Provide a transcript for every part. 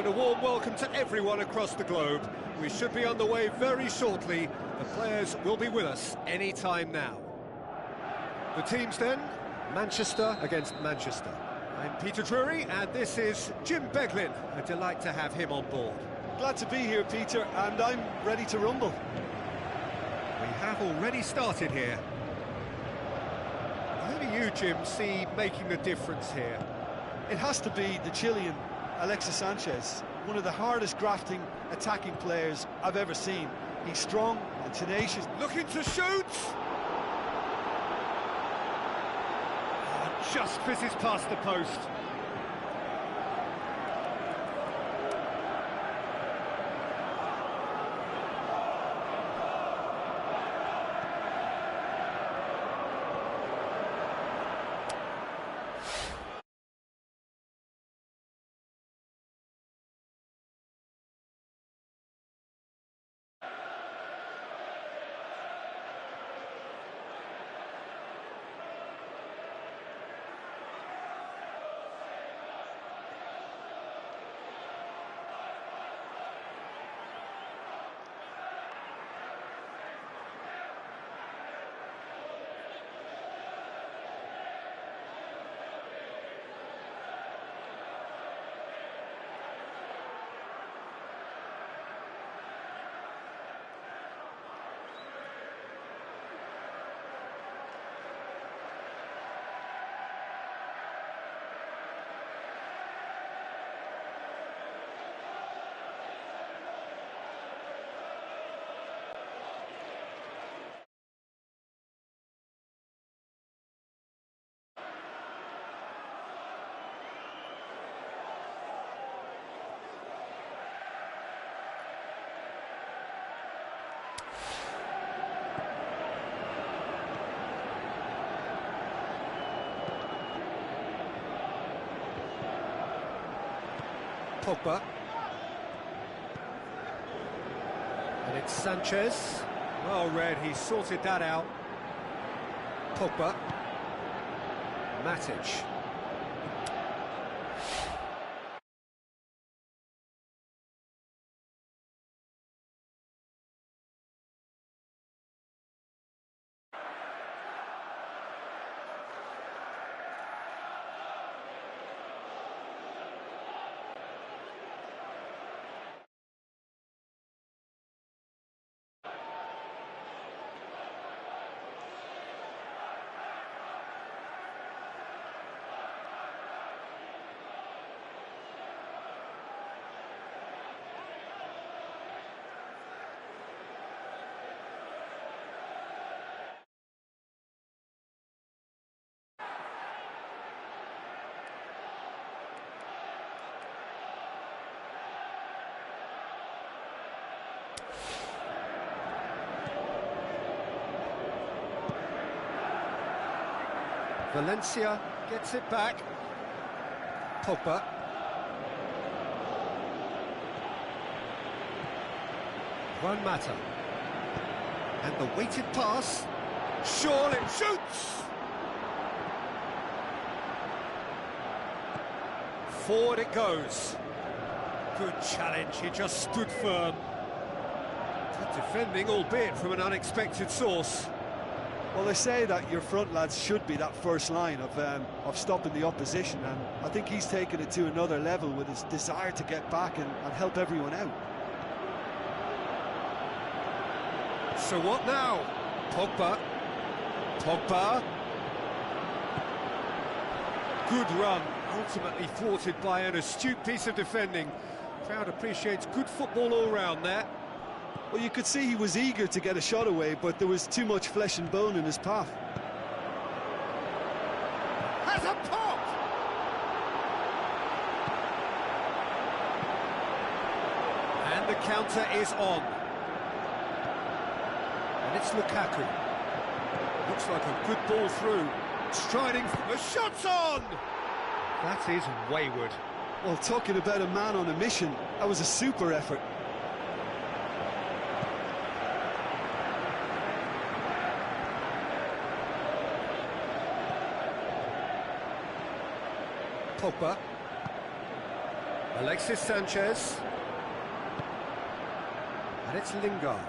and a warm welcome to everyone across the globe. We should be on the way very shortly. The players will be with us any time now. The teams then, Manchester against Manchester. I'm Peter Drury, and this is Jim Beglin. A delight to have him on board. Glad to be here, Peter, and I'm ready to rumble. We have already started here. Who do you, Jim, see making the difference here? It has to be the Chilean, Alexis Sanchez, one of the hardest grafting attacking players I've ever seen. He's strong and tenacious. Looking to shoot! Oh, just fizzes past the post. Pogba. And it's Sanchez. Well read, he sorted that out. Pogba. Matic. Valencia gets it back. Pogba. Juan Mata. And the weighted pass. Surely shoots! Forward it goes. Good challenge, he just stood firm. Good defending, albeit from an unexpected source. Well, they say that your front lads should be that first line of stopping the opposition, and I think he's taken it to another level with his desire to get back and help everyone out. So what now? Pogba. Pogba. Good run, ultimately thwarted by an astute piece of defending. Crowd appreciates good football all round there. Well, you could see he was eager to get a shot away, but there was too much flesh and bone in his path. Has a pop! And the counter is on. And it's Lukaku. Looks like a good ball through. Striding, the shot's on! That is wayward. Well, talking about a man on a mission, that was a super effort. Pogba. Alexis Sanchez. And it's Lingard.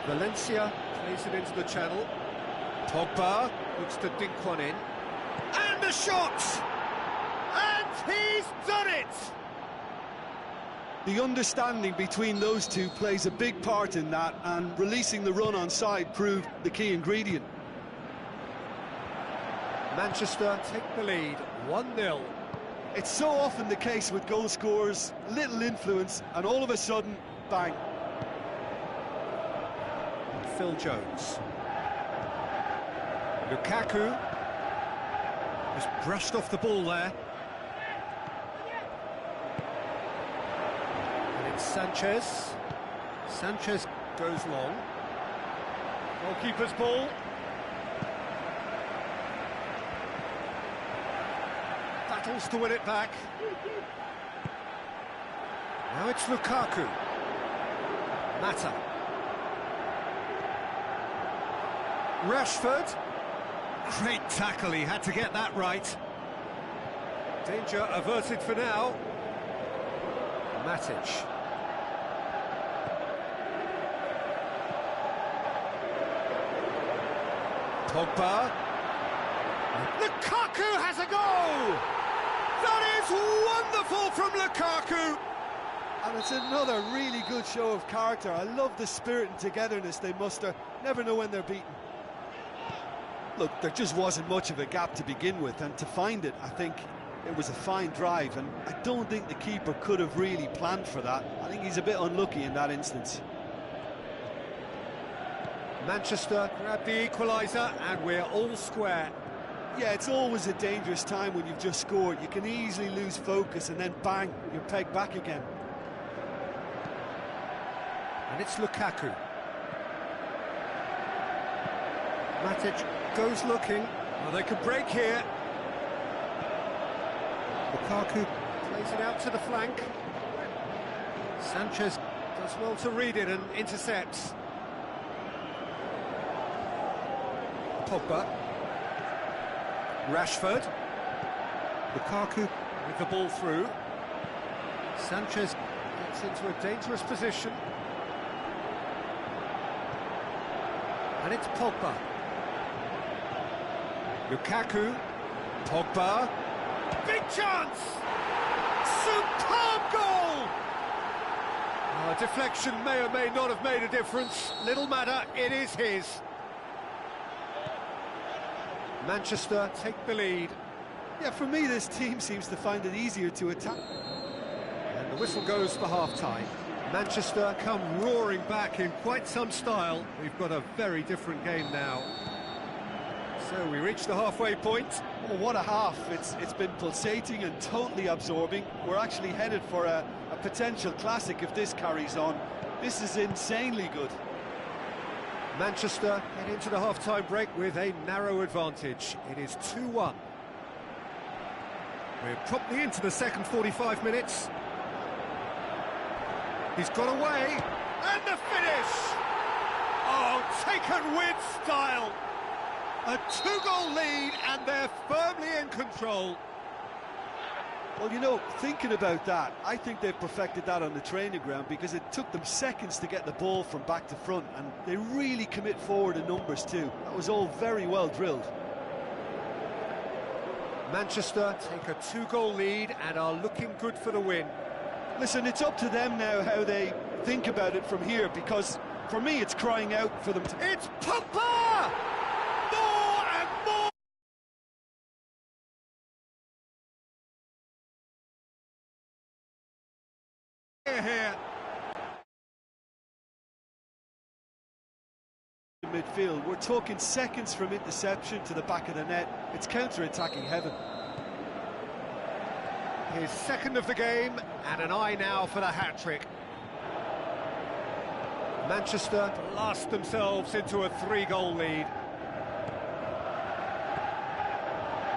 Valencia plays it into the channel. Pogba looks to dink one in. And the shot! And he's done it! The understanding between those two plays a big part in that, and releasing the run on side proved the key ingredient. Manchester take the lead, 1-0. It's so often the case with goal scorers, little influence, and all of a sudden, bang. Phil Jones. Lukaku has brushed off the ball there. And it's Sanchez. Sanchez goes long. Goalkeeper's ball. Battles to win it back. Now it's Lukaku. Mata. Rashford. Great tackle, he had to get that right. Danger averted for now. Matic. Pogba. Lukaku has a goal! That is wonderful from Lukaku! And it's another really good show of character. I love the spirit and togetherness they muster. Never know when they're beaten. Look, there just wasn't much of a gap to begin with, and to find it, I think it was a fine drive, and I don't think the keeper could have really planned for that. I think he's a bit unlucky in that instance. Manchester grabbed the equaliser, and we're all square. Yeah, it's always a dangerous time when you've just scored. You can easily lose focus, and then bang, you're pegged back again. And it's Lukaku. Matic goes looking. Well, they could break here. Lukaku plays it out to the flank. Sanchez does well to read it and intercepts. Pogba. Rashford. Lukaku with the ball through. Sanchez gets into a dangerous position. And it's Pogba. Lukaku. Pogba. Big chance! Superb goal! Deflection may or may not have made a difference. Little matter, it is his. Manchester take the lead. Yeah, for me, this team seems to find it easier to attack. And the whistle goes for half-time. Manchester come roaring back in quite some style. We've got a very different game now. So we reach the halfway point. Oh, what a half. It's been pulsating and totally absorbing. We're actually headed for a potential classic if this carries on. This is insanely good. Manchester head into the half-time break with a narrow advantage. It is 2-1. We're promptly into the second 45 minutes. He's got away, and the finish! Oh, taken with style! A two-goal lead, and they're firmly in control. Well, you know, thinking about that, I think they've perfected that on the training ground because it took them seconds to get the ball from back to front, and they really commit forward in numbers too. That was all very well drilled. Manchester take a two-goal lead and are looking good for the win. Listen, it's up to them now how they think about it from here, because for me it's crying out for them to... It's Pogba! More and more! Here. Midfield, we're talking seconds from interception to the back of the net. It's counter-attacking heaven. His second of the game, and an eye now for the hat-trick. Manchester blast themselves into a three-goal lead.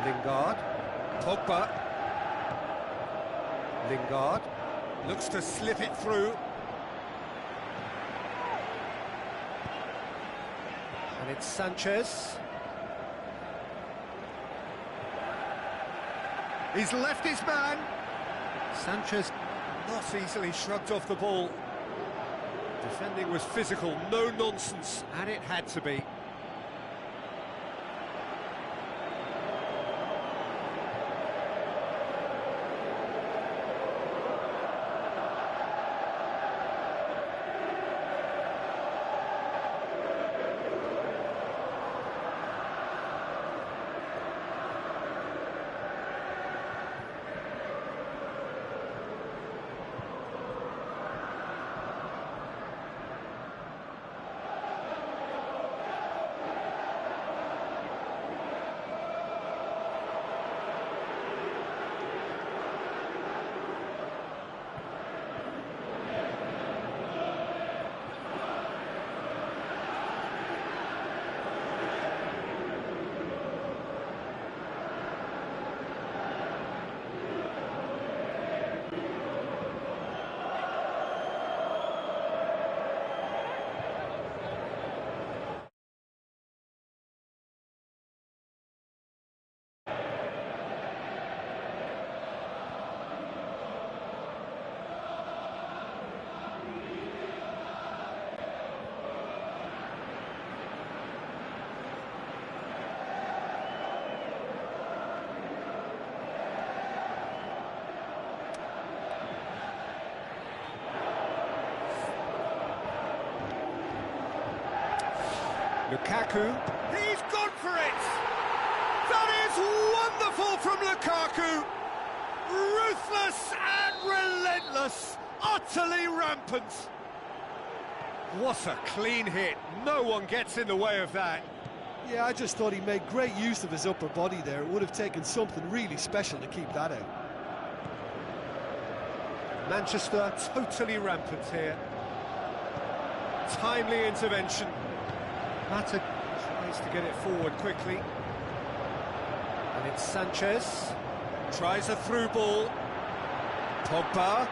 Lingard, Pogba. Lingard looks to slip it through. And it's Sanchez. He's left his man. Sanchez not easily shrugged off the ball. Defending was physical, no nonsense, and it had to be. Lukaku, he's gone for it! That is wonderful from Lukaku! Ruthless and relentless, utterly rampant. What a clean hit, no one gets in the way of that. Yeah, I just thought he made great use of his upper body there. It would have taken something really special to keep that out. Manchester totally rampant here. Timely intervention. Mata tries to get it forward quickly. And it's Sanchez. Tries a through ball. Pogba.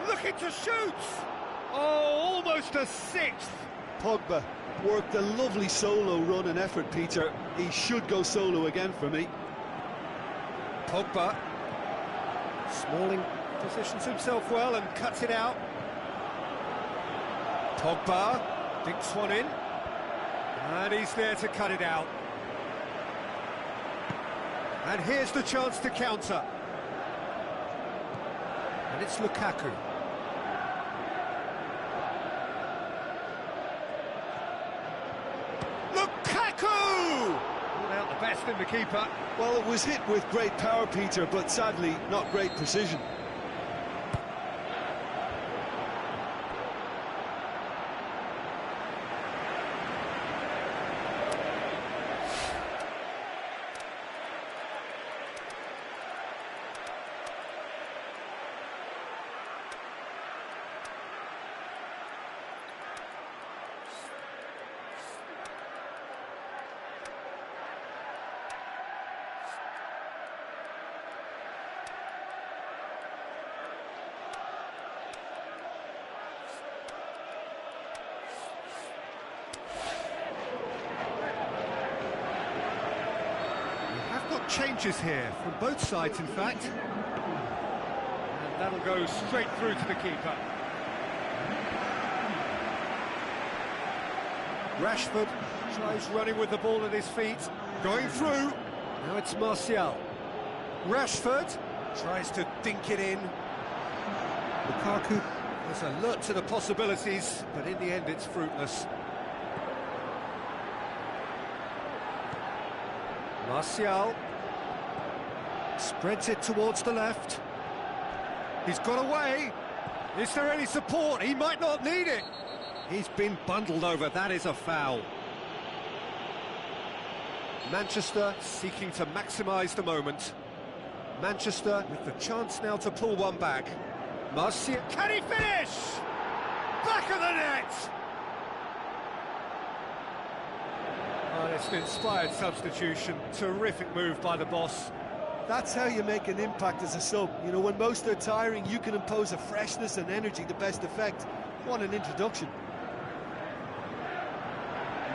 Looking to shoot! Oh, almost a sixth. Pogba worked a lovely solo run and effort, Peter. He should go solo again for me. Pogba. Smalling positions himself well and cuts it out. Pogba dinks one in, and he's there to cut it out. And here's the chance to counter. And it's Lukaku. Lukaku! Pulled out the best in the keeper. Well, it was hit with great power, Peter, but sadly not great precision. changes here, from both sides in fact. And that'll go straight through to the keeper. Rashford tries running with the ball at his feet, going through. Now it's Martial. Rashford tries to dink it in. Lukaku is alert to the possibilities, but in the end it's fruitless. Martial spreads it towards the left. He's got away. Is there any support? He might not need it. He's been bundled over. That is a foul. Manchester seeking to maximise the moment. Manchester with the chance now to pull one back. Martial, can he finish? Back of the net! Oh, it's an inspired substitution. Terrific move by the boss. That's how you make an impact as a sub. You know, when most are tiring, you can impose a freshness and energy to best effect. What an introduction.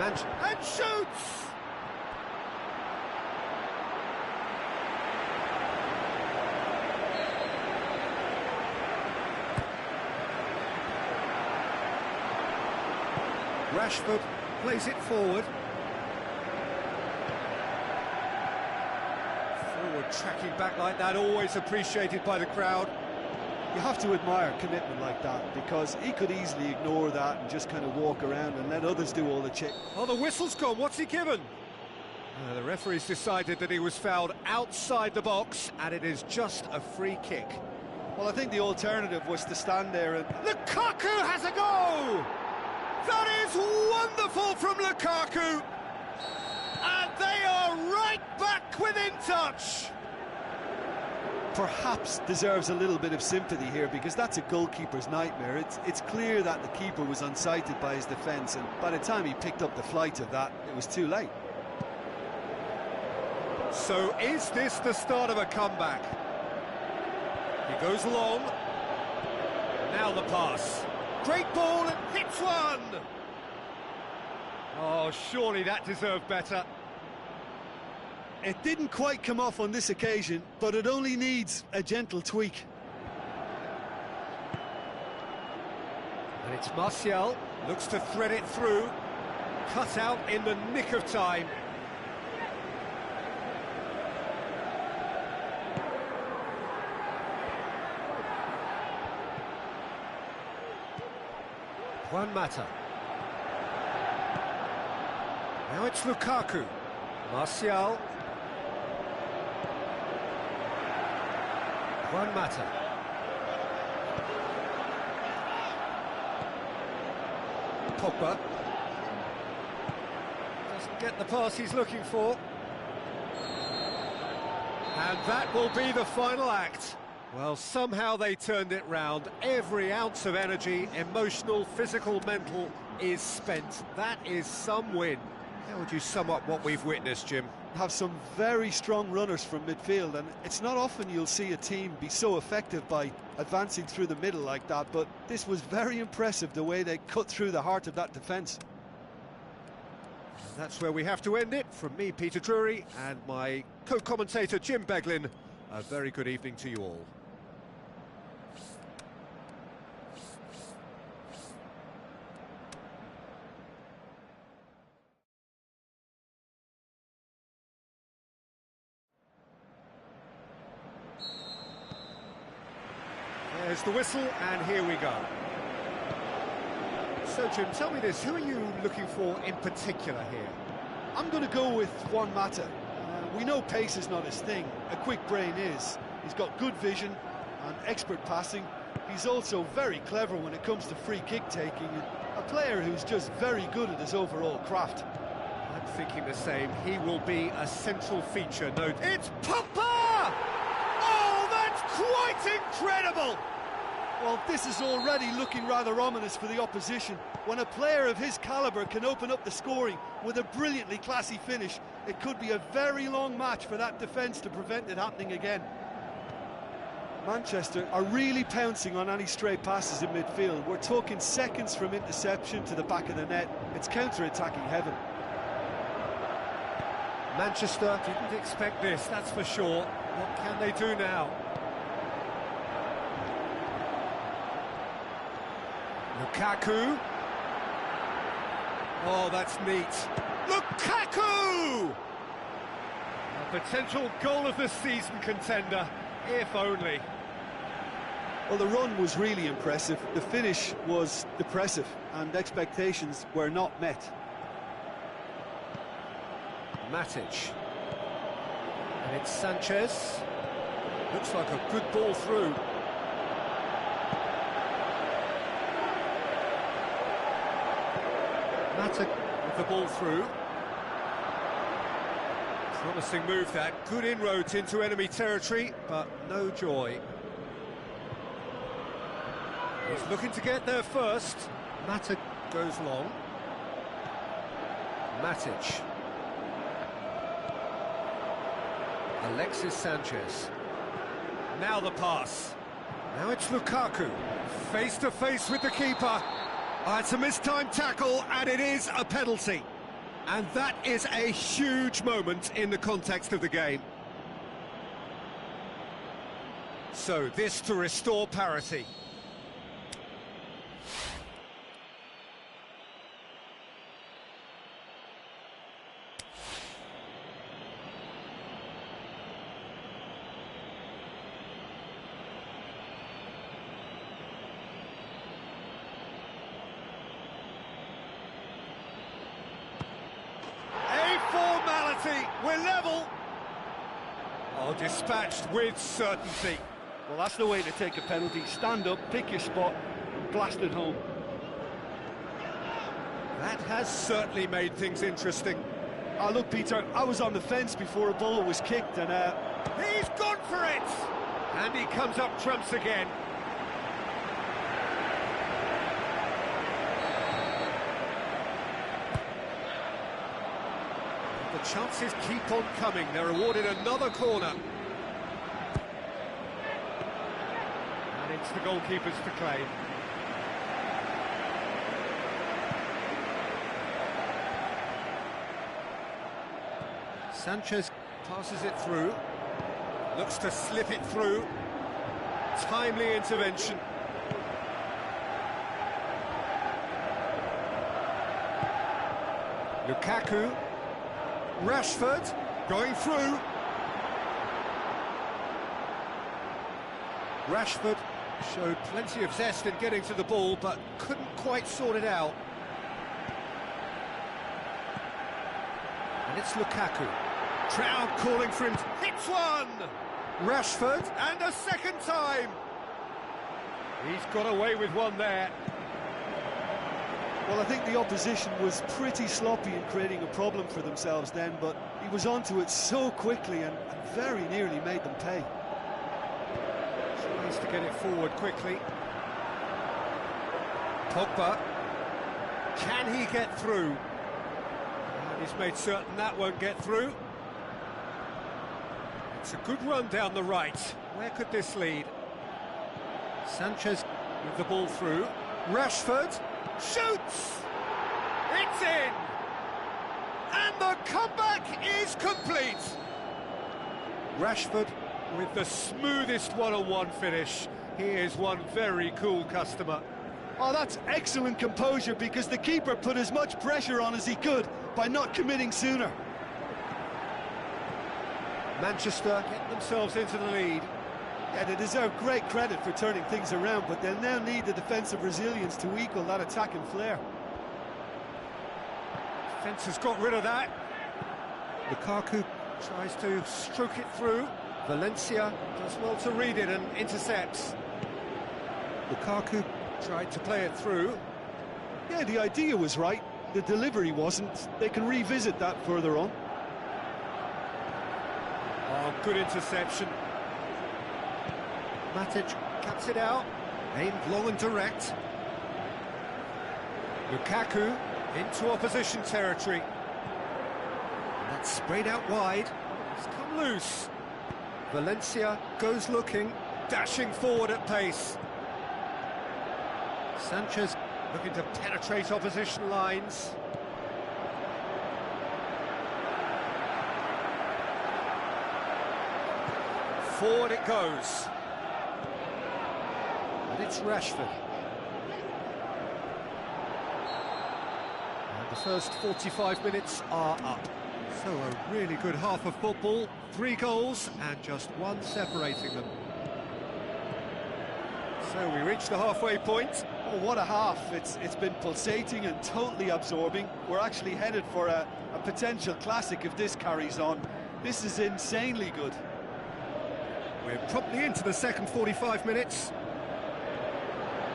And shoots! Rashford plays it forward. Forward tracking back like that, always appreciated by the crowd. You have to admire commitment like that, because he could easily ignore that and just kind of walk around and let others do all the check. Oh, the whistle's gone. What's he given? The referee's decided that he was fouled outside the box, and it is just a free kick. Well, I think the alternative was to stand there and... Lukaku has a go! That is wonderful from Lukaku! And they are right back within touch! Perhaps deserves a little bit of sympathy here, because that's a goalkeeper's nightmare. It's clear that the keeper was unsighted by his defence, and by the time he picked up the flight of that, it was too late. So is this the start of a comeback? He goes long. Now the pass. Great ball and hits one! Oh, surely that deserved better. It didn't quite come off on this occasion, but it only needs a gentle tweak. And it's Martial, looks to thread it through, cut out in the nick of time. Juan Mata. Now it's Lukaku. Martial. Juan Mata. Pogba. Doesn't get the pass he's looking for. And that will be the final act. Well, somehow they turned it round. Every ounce of energy, emotional, physical, mental, is spent. That is some win. How would you sum up what we've witnessed, Jim? Have some very strong runners from midfield, and it's not often you'll see a team be so effective by advancing through the middle like that, but this was very impressive, the way they cut through the heart of that defence. That's where we have to end it. From me, Peter Drury, and my co-commentator, Jim Beglin, a very good evening to you all. There's the whistle, and here we go. So, Jim, tell me this, who are you looking for in particular here? I'm going to go with Juan Mata. We know pace is not his thing, a quick brain is. He's got good vision and expert passing. He's also very clever when it comes to free kick taking, and a player who's just very good at his overall craft. I'm thinking the same. He will be a central feature. No, it's Pogba! Oh, that's quite incredible! Well, this is already looking rather ominous for the opposition. When a player of his calibre can open up the scoring with a brilliantly classy finish, it could be a very long match for that defence to prevent it happening again. Manchester are really pouncing on any stray passes in midfield. We're talking seconds from interception to the back of the net. It's counter-attacking heaven. Manchester didn't expect this, that's for sure. What can they do now? Lukaku. Oh, that's neat. Lukaku! A potential goal of the season contender, if only. Well, the run was really impressive. The finish was depressive, and expectations were not met. Matic. And it's Sanchez. Looks like a good ball through. Matic with the ball through. Promising move that. Good inroads into enemy territory, but no joy. He's looking to get there first. Matic goes long. Matic. Alexis Sanchez. Now the pass. Now it's Lukaku. Face to face with the keeper. It's a mistimed tackle, and it is a penalty. And that is a huge moment in the context of the game. So this to restore parity. We're level. Oh, dispatched with certainty. Well, that's the way to take a penalty. Stand up, pick your spot, and blast it home. That has certainly made things interesting. Look, Peter, I was on the fence before a ball was kicked, and he's gone for it! And he comes up trumps again. The chances keep on coming. They're awarded another corner. And it's the goalkeepers to claim. Sanchez passes it through. Looks to slip it through. Timely intervention. Lukaku. Rashford going through. Rashford showed plenty of zest in getting to the ball, but couldn't quite sort it out. And it's Lukaku. Crowd calling for him. Hits one! Rashford, and a second time! He's got away with one there. Well, I think the opposition was pretty sloppy in creating a problem for themselves then, but he was onto it so quickly and very nearly made them pay. Tries to get it forward quickly. Pogba. Can he get through? And he's made certain that won't get through. It's a good run down the right. Where could this lead? Sanchez with the ball through. Rashford. Shoots! It's in! And the comeback is complete! Rashford with the smoothest one-on-one finish. He is one very cool customer. Oh, that's excellent composure, because the keeper put as much pressure on as he could by not committing sooner. Manchester get themselves into the lead. Yeah, they deserve great credit for turning things around, but they'll now need the defensive resilience to equal that attacking flair. Defence has got rid of that. Lukaku tries to stroke it through. Valencia does well to read it and intercepts. Lukaku tried to play it through. Yeah, the idea was right. The delivery wasn't. They can revisit that further on. Oh, good interception. Matic cuts it out, aimed long and direct. Lukaku into opposition territory. And that's sprayed out wide. It's come loose. Valencia goes looking, dashing forward at pace. Sanchez looking to penetrate opposition lines. Forward it goes. And it's Rashford. And the first 45 minutes are up. So a really good half of football. 3 goals and just 1 separating them. So we reach the halfway point. Oh, what a half. It's been pulsating and totally absorbing. We're actually headed for a potential classic if this carries on. This is insanely good. We're promptly into the second 45 minutes.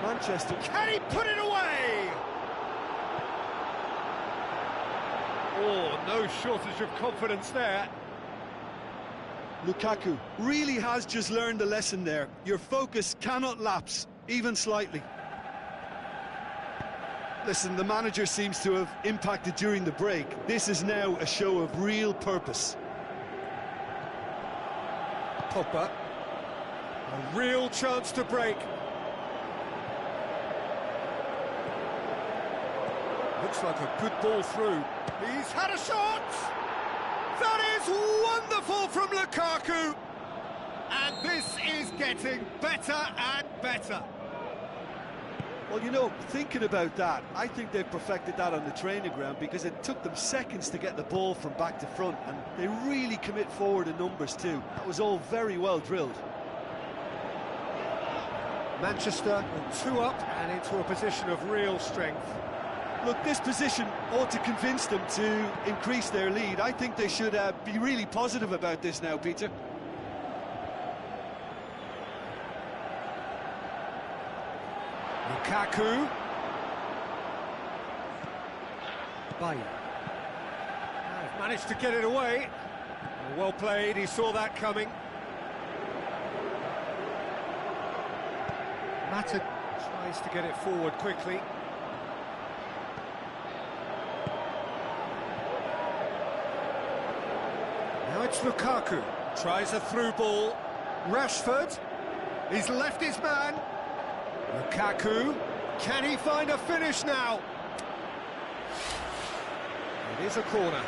Manchester. Can he put it away? Oh, no shortage of confidence there. Lukaku really has just learned a lesson there. Your focus cannot lapse, even slightly. Listen, the manager seems to have impacted during the break. This is now a show of real purpose. Pogba. A real chance to break. Looks like a good ball through. He's had a shot! That is wonderful from Lukaku! And this is getting better and better. Well, you know, thinking about that, I think they've perfected that on the training ground because it took them seconds to get the ball from back to front, and they really commit forward in numbers too. That was all very well drilled. Manchester 2 up and into a position of real strength. Look, this position ought to convince them to increase their lead. I think they should be really positive about this now, Peter. Lukaku. Bayer. They've managed to get it away. Well played, he saw that coming. Mata tries to get it forward quickly. Now it's Lukaku, tries a through ball. Rashford, he's left his man. Lukaku, can he find a finish now? It is a corner.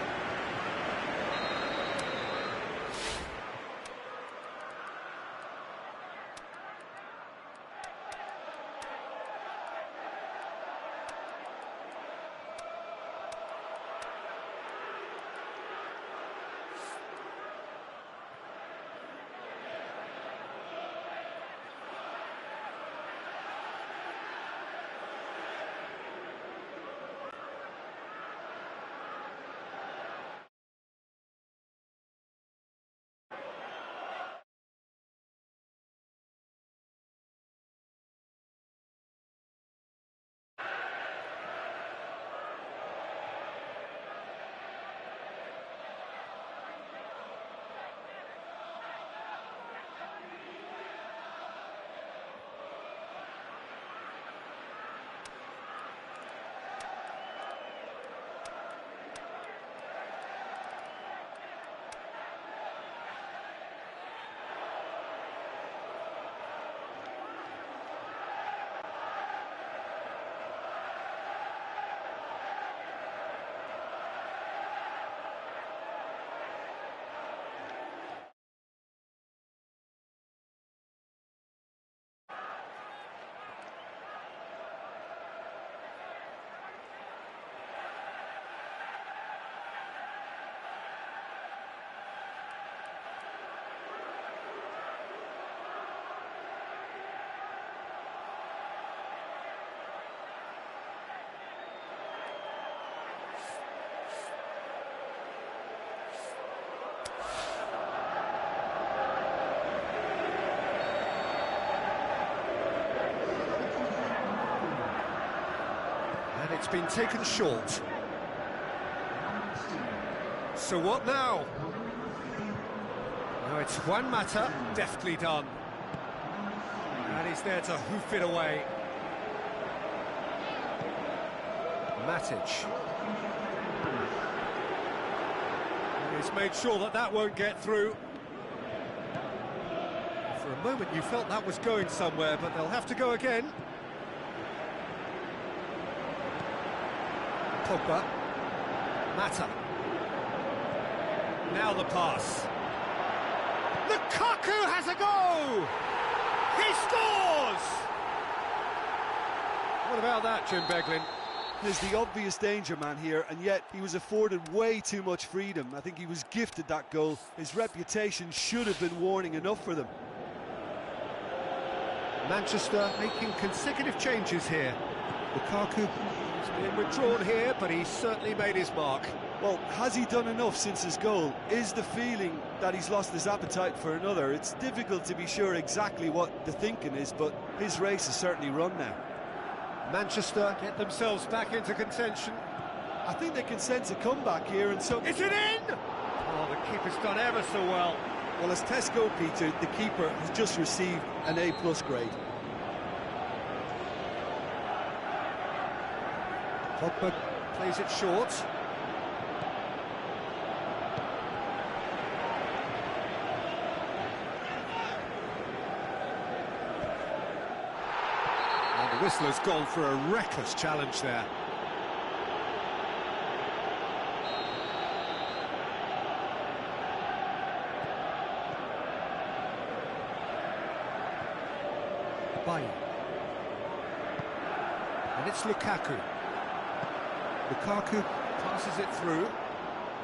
It's been taken short. So what now? Now it's Juan Mata, deftly done. And he's there to hoof it away. Matic. He's made sure that that won't get through. For a moment you felt that was going somewhere, but they'll have to go again. Pogba. Mata. Now the pass. Lukaku has a go! He scores! What about that, Jim Beglin? There's the obvious danger man here, and yet he was afforded way too much freedom. I think he was gifted that goal. His reputation should have been warning enough for them. Manchester making consecutive changes here. Lukaku has been withdrawn here, but he's certainly made his mark. Well, has he done enough since his goal? Is the feeling that he's lost his appetite for another? It's difficult to be sure exactly what the thinking is, but his race is certainly run now. Manchester get themselves back into contention. I think they can sense a comeback here, and so... Is it in? Oh, the keeper's done ever so well. Well, as tests go, Peter, the keeper has just received an A+ grade. Pogba plays it short. And the whistler's gone for a reckless challenge there. And it's Lukaku. Lukaku passes it through.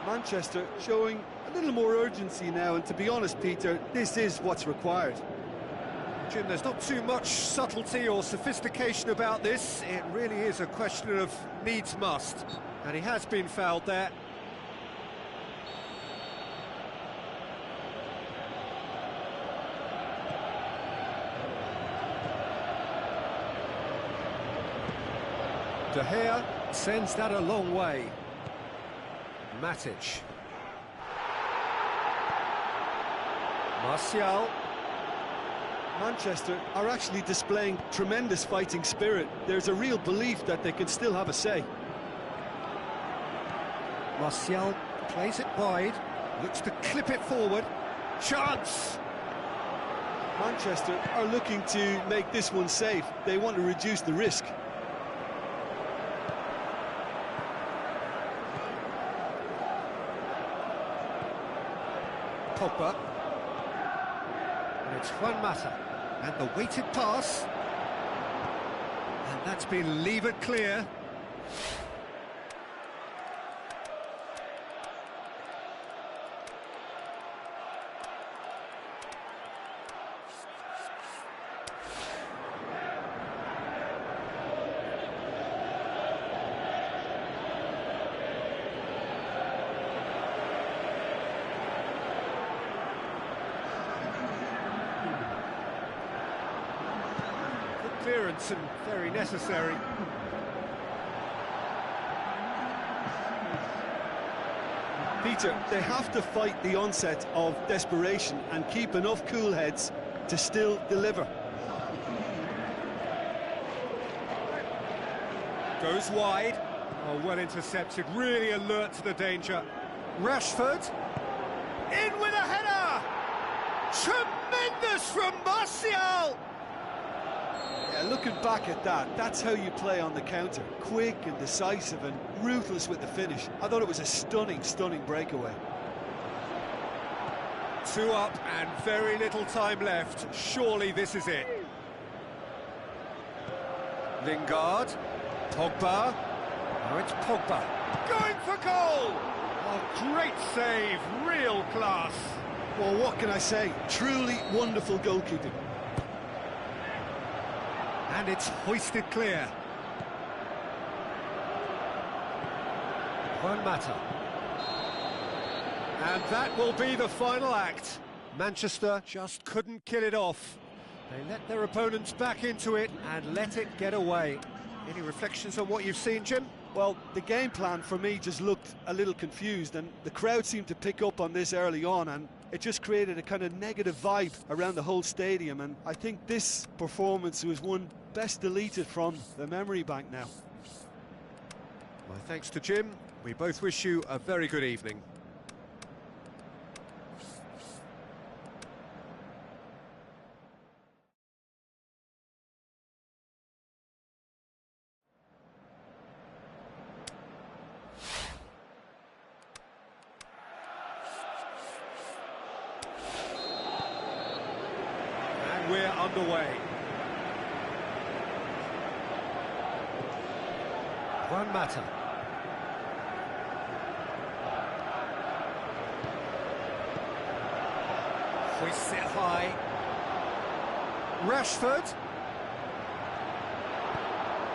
Manchester showing a little more urgency now, and to be honest, Peter, this is what's required. Jim, there's not too much subtlety or sophistication about this. It really is a question of needs must. And he has been fouled there. De Gea sends that a long way. Matic. Martial. Manchester are actually displaying tremendous fighting spirit. There's a real belief that they can still have a say. Martial plays it wide, looks to clip it forward. Chance! Manchester are looking to make this one safe. They want to reduce the risk. Pogba. And it's Juan Mata. And the weighted pass. And that's been levered clear. Clearance and very necessary. Peter, they have to fight the onset of desperation and keep enough cool heads to still deliver. Goes wide. Oh, well intercepted, really alert to the danger. Rashford, in with a header! Tremendous from Martial! Yeah, looking back at that, that's how you play on the counter. Quick and decisive and ruthless with the finish. I thought it was a stunning, stunning breakaway. 2 up and very little time left. Surely this is it. Lingard, Pogba. Now it's Pogba. Going for goal! Oh, great save, real class. Well, what can I say? Truly wonderful goalkeeping. And it's hoisted clear. Juan Mata. And that will be the final act. Manchester just couldn't kill it off. They let their opponents back into it and let it get away. Any reflections on what you've seen, Jim? Well, the game plan for me just looked a little confused, and the crowd seemed to pick up on this early on, and it just created a kind of negative vibe around the whole stadium, and I think this performance was one best deleted from the memory bank now. My thanks to Jim. We both wish you a very good evening. we're underway. Juan Mata. Hoists it high. Rashford.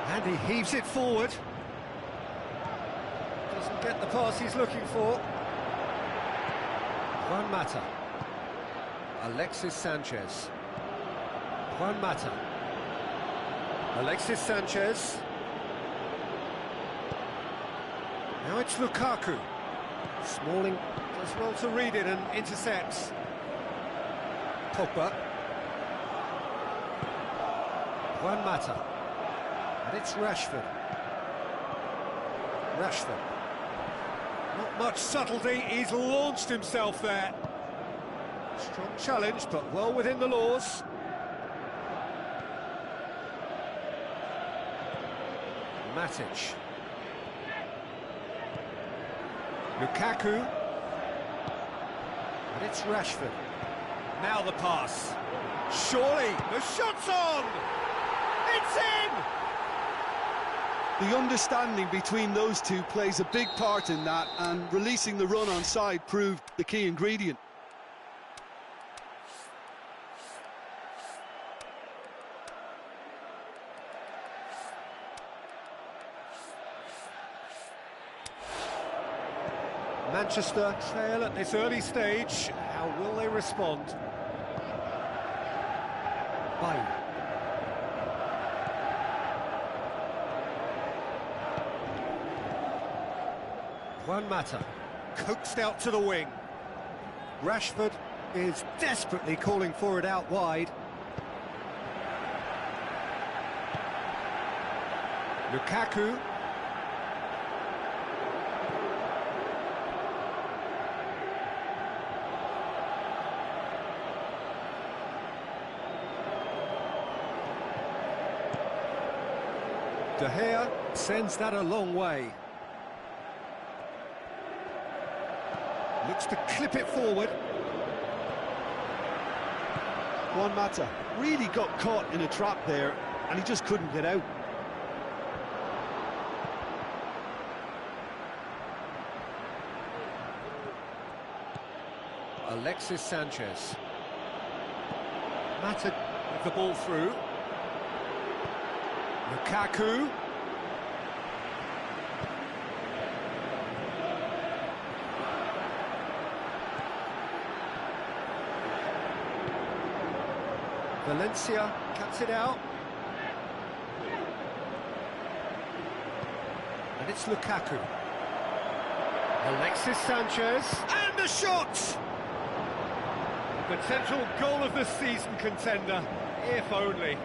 And he heaves it forward. Doesn't get the pass he's looking for. Juan Mata. Alexis Sanchez. Juan Mata. Alexis Sanchez. Now it's Lukaku. Smalling does well to read it and intercepts. Pogba. Juan Mata. And it's Rashford. Rashford. Not much subtlety, he's launched himself there. Strong challenge, but well within the laws. Matic. Lukaku. And it's Rashford. Now the pass. Surely, the shot's on! It's in! The understanding between those two plays a big part in that, and releasing the run on side proved the key ingredient. Manchester trail at this early stage. How will they respond? Bye. Juan Mata, coaxed out to the wing. Rashford is desperately calling for it out wide. Lukaku. De Gea sends that a long way. Looks to clip it forward. Juan Mata really got caught in a trap there, and he just couldn't get out. Alexis Sanchez. Mata with the ball through. Lukaku. Valencia cuts it out. And it's Lukaku. Alexis Sanchez. And the shot! Potential goal of the season contender, if only.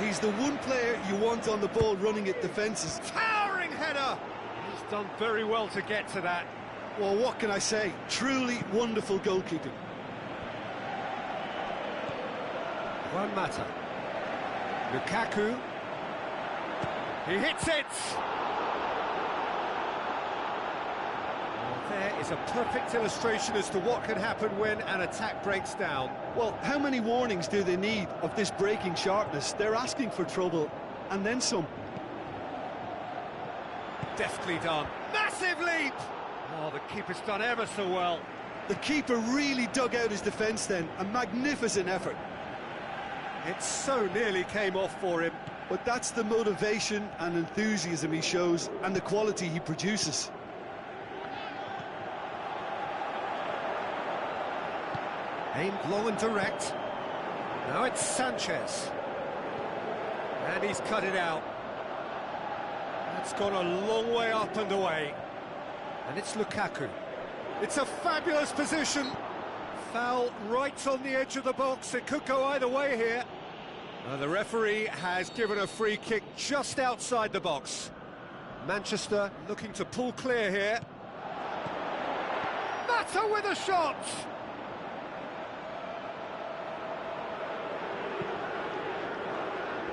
He's the one player you want on the ball running at defences. Towering header! He's done very well to get to that. Well, what can I say? Truly wonderful goalkeeping. Juan Mata. Lukaku. He hits it! Well, there is a perfect illustration as to what can happen when an attack breaks down. Well, how many warnings do they need of this breaking sharpness? They're asking for trouble, and then some. Deftly done. Massive leap! Oh, the keeper's done ever so well. The keeper really dug out his defence then. A magnificent effort. It so nearly came off for him. But that's the motivation and enthusiasm he shows, and the quality he produces. Aimed long and direct. Now it's Sanchez. And he's cut it out. That's gone a long way up and away. And it's Lukaku. It's a fabulous position. Foul right on the edge of the box. It could go either way here. The referee has given a free kick just outside the box. Manchester looking to pull clear here. Mata with a shot!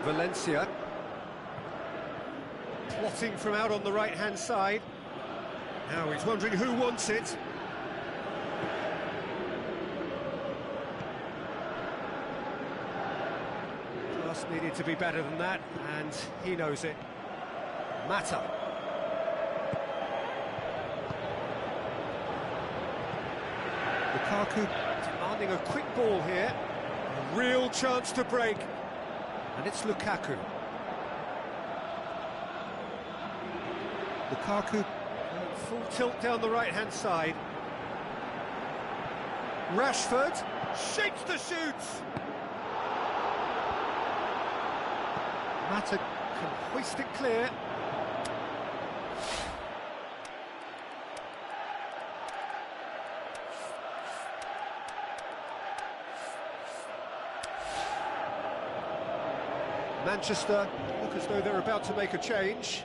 Valencia. Plotting from out on the right-hand side. Now he's wondering who wants it. Just needed to be better than that, and he knows it. Mata. Lukaku demanding a quick ball here. A real chance to break. And it's Lukaku. Lukaku, full tilt down the right-hand side. Rashford shapes to shoot. Mata can hoist it clear. Manchester look as though they're about to make a change.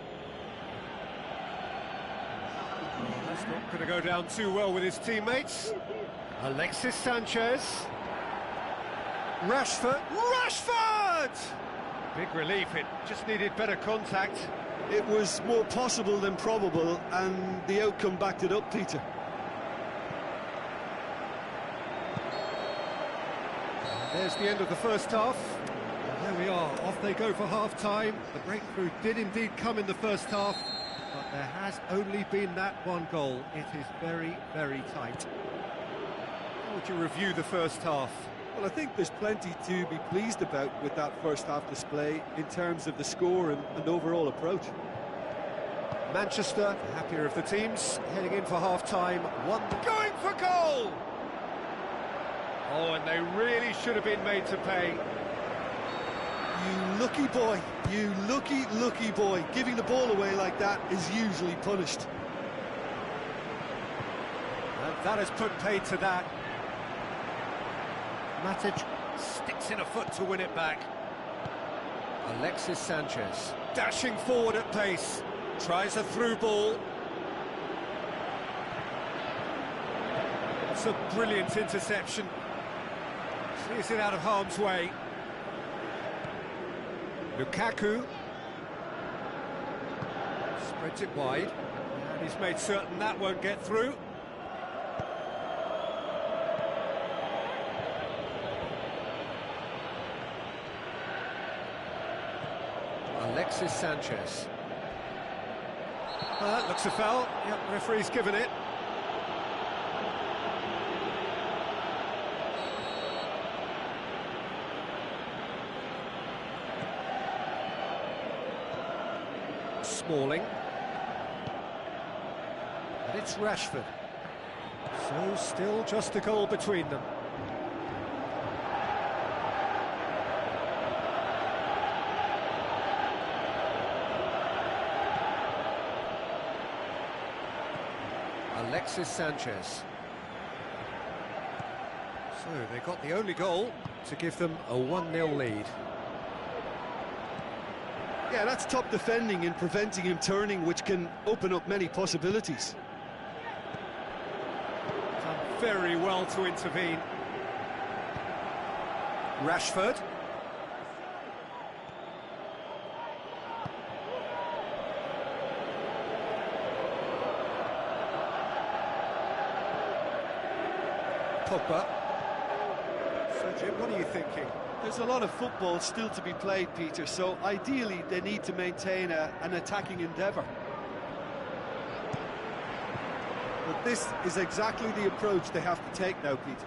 That's not going to go down too well with his teammates. Alexis Sanchez. Rashford. Rashford! Big relief, it just needed better contact. It was more possible than probable, and the outcome backed it up, Peter. There's the end of the first half. And there we are, off they go for half-time. The breakthrough did indeed come in the first half, but there has only been that one goal. It is very, very tight. How would you review the first half? Well, I think there's plenty to be pleased about with that first half display in terms of the score and overall approach. Manchester, the happier of the teams, heading in for half-time, going for goal! Oh, and they really should have been made to pay. You lucky boy, you lucky boy. Giving the ball away like that is usually punished. And that has put paid to that. Matic sticks in a foot to win it back. Alexis Sanchez dashing forward at pace, tries a through ball. It's a brilliant interception. Clears it out of harm's way. Lukaku spreads it wide, and he's made certain that won't get through. Alexis Sanchez. That looks a foul. Yep, referee's given it. Smalling. And it's Rashford. So still just a goal between them. Alexis Sanchez. So they got the only goal to give them a 1-0 lead. Yeah, that's top defending and preventing him turning, which can open up many possibilities. Done very well to intervene. Rashford. Pogba. So Jim, what are you thinking? There's a lot of football still to be played, Peter, so ideally they need to maintain an attacking endeavour. But this is exactly the approach they have to take now, Peter.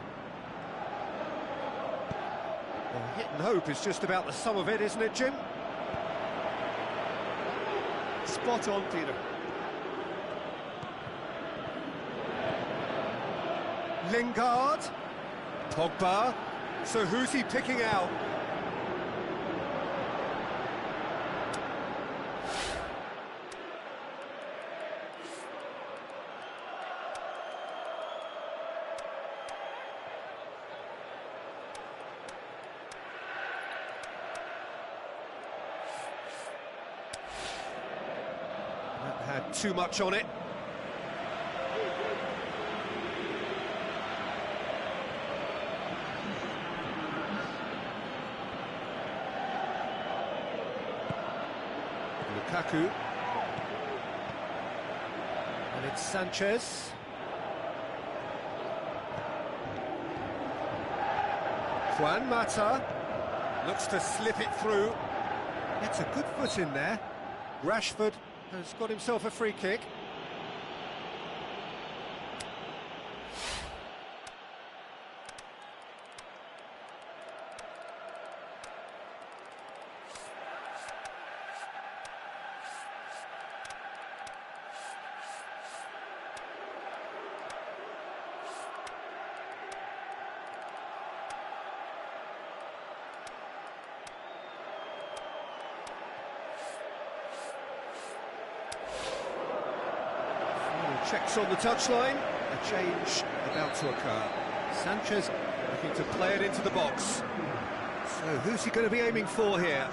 Well, hit and hope is just about the sum of it, isn't it, Jim? Spot on, Peter. Lingard. Pogba. So who's he picking out? That had too much on it. Lukaku. And it's Sanchez. Juan Mata. Looks to slip it through. Gets a good foot in there. Rashford has got himself a free kick. Checks on the touchline, a change about to occur. Sanchez looking to play it into the box. So who's he going to be aiming for here?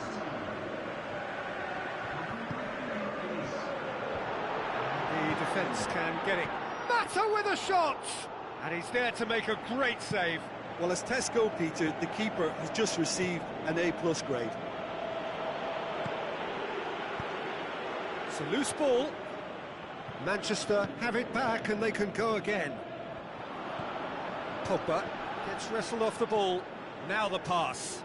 The defence can get it. Mata with a shot! And he's there to make a great save. Well, as tests go, Peter, the keeper has just received an A+ grade. It's a loose ball. Manchester have it back and they can go again. Pogba gets wrestled off the ball. Now the pass.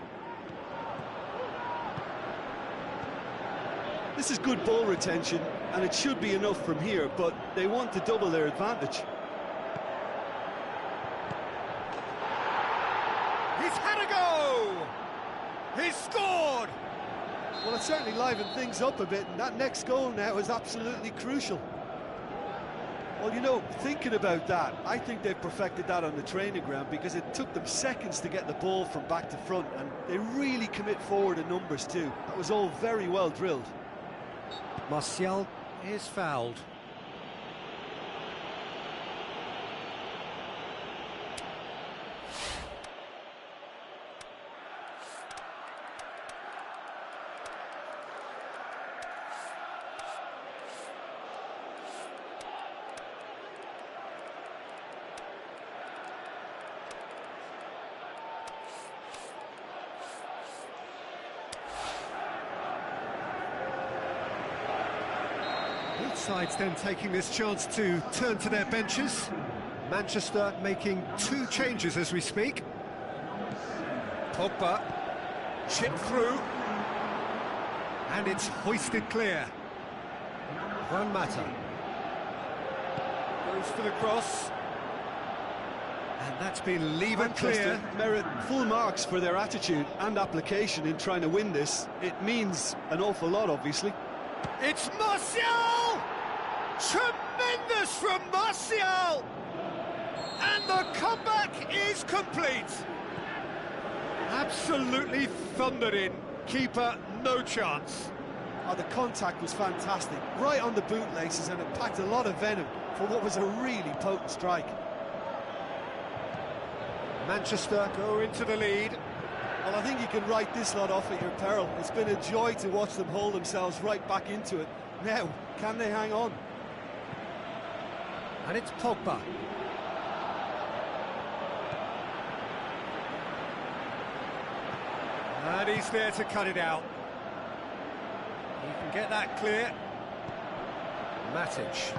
This is good ball retention, and it should be enough from here, but they want to double their advantage. He's had a go! He's scored! Well, it certainly livened things up a bit, and that next goal now is absolutely crucial. Well, you know, thinking about that, I think they've perfected that on the training ground because it took them seconds to get the ball from back to front, and they really commit forward in numbers too. That was all very well drilled. Martial is fouled. Both sides then taking this chance to turn to their benches. Manchester making 2 changes as we speak. Pogba chipped through, and it's hoisted clear. Juan Mata goes for the cross, and that's been levered clear. Merit full marks for their attitude and application in trying to win this. It means an awful lot, obviously. It's Martial! Tremendous from Martial! And the comeback is complete. Absolutely thundered in. Keeper, no chance. Oh, the contact was fantastic. Right on the bootlaces, and it packed a lot of venom for what was a really potent strike. Manchester go into the lead. Well, I think you can write this lot off at your peril. It's been a joy to watch them hold themselves right back into it. Now, can they hang on? And it's Pogba. And he's there to cut it out. He can get that clear. Matic.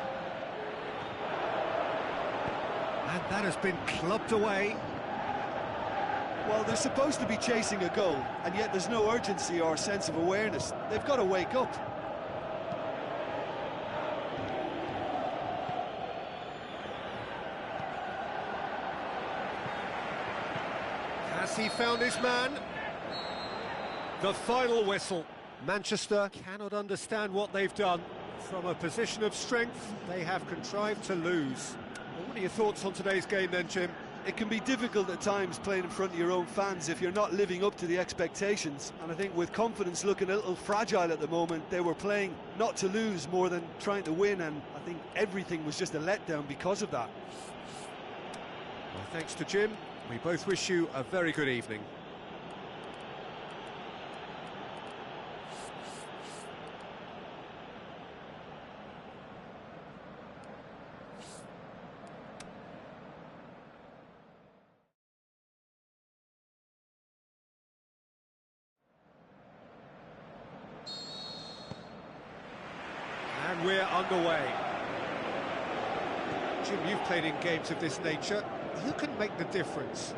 And that has been clubbed away. Well, they're supposed to be chasing a goal, and yet there's no urgency or sense of awareness. They've got to wake up. Has he found his man? The final whistle. Manchester cannot understand what they've done. From a position of strength, they have contrived to lose. Well, what are your thoughts on today's game then, Jim? It can be difficult at times playing in front of your own fans if you're not living up to the expectations. And I think with confidence looking a little fragile at the moment, they were playing not to lose more than trying to win, and I think everything was just a letdown because of that. Well, thanks to Jim. We both wish you a very good evening. And we're underway. Jim, you've played in games of this nature. Who can make the difference?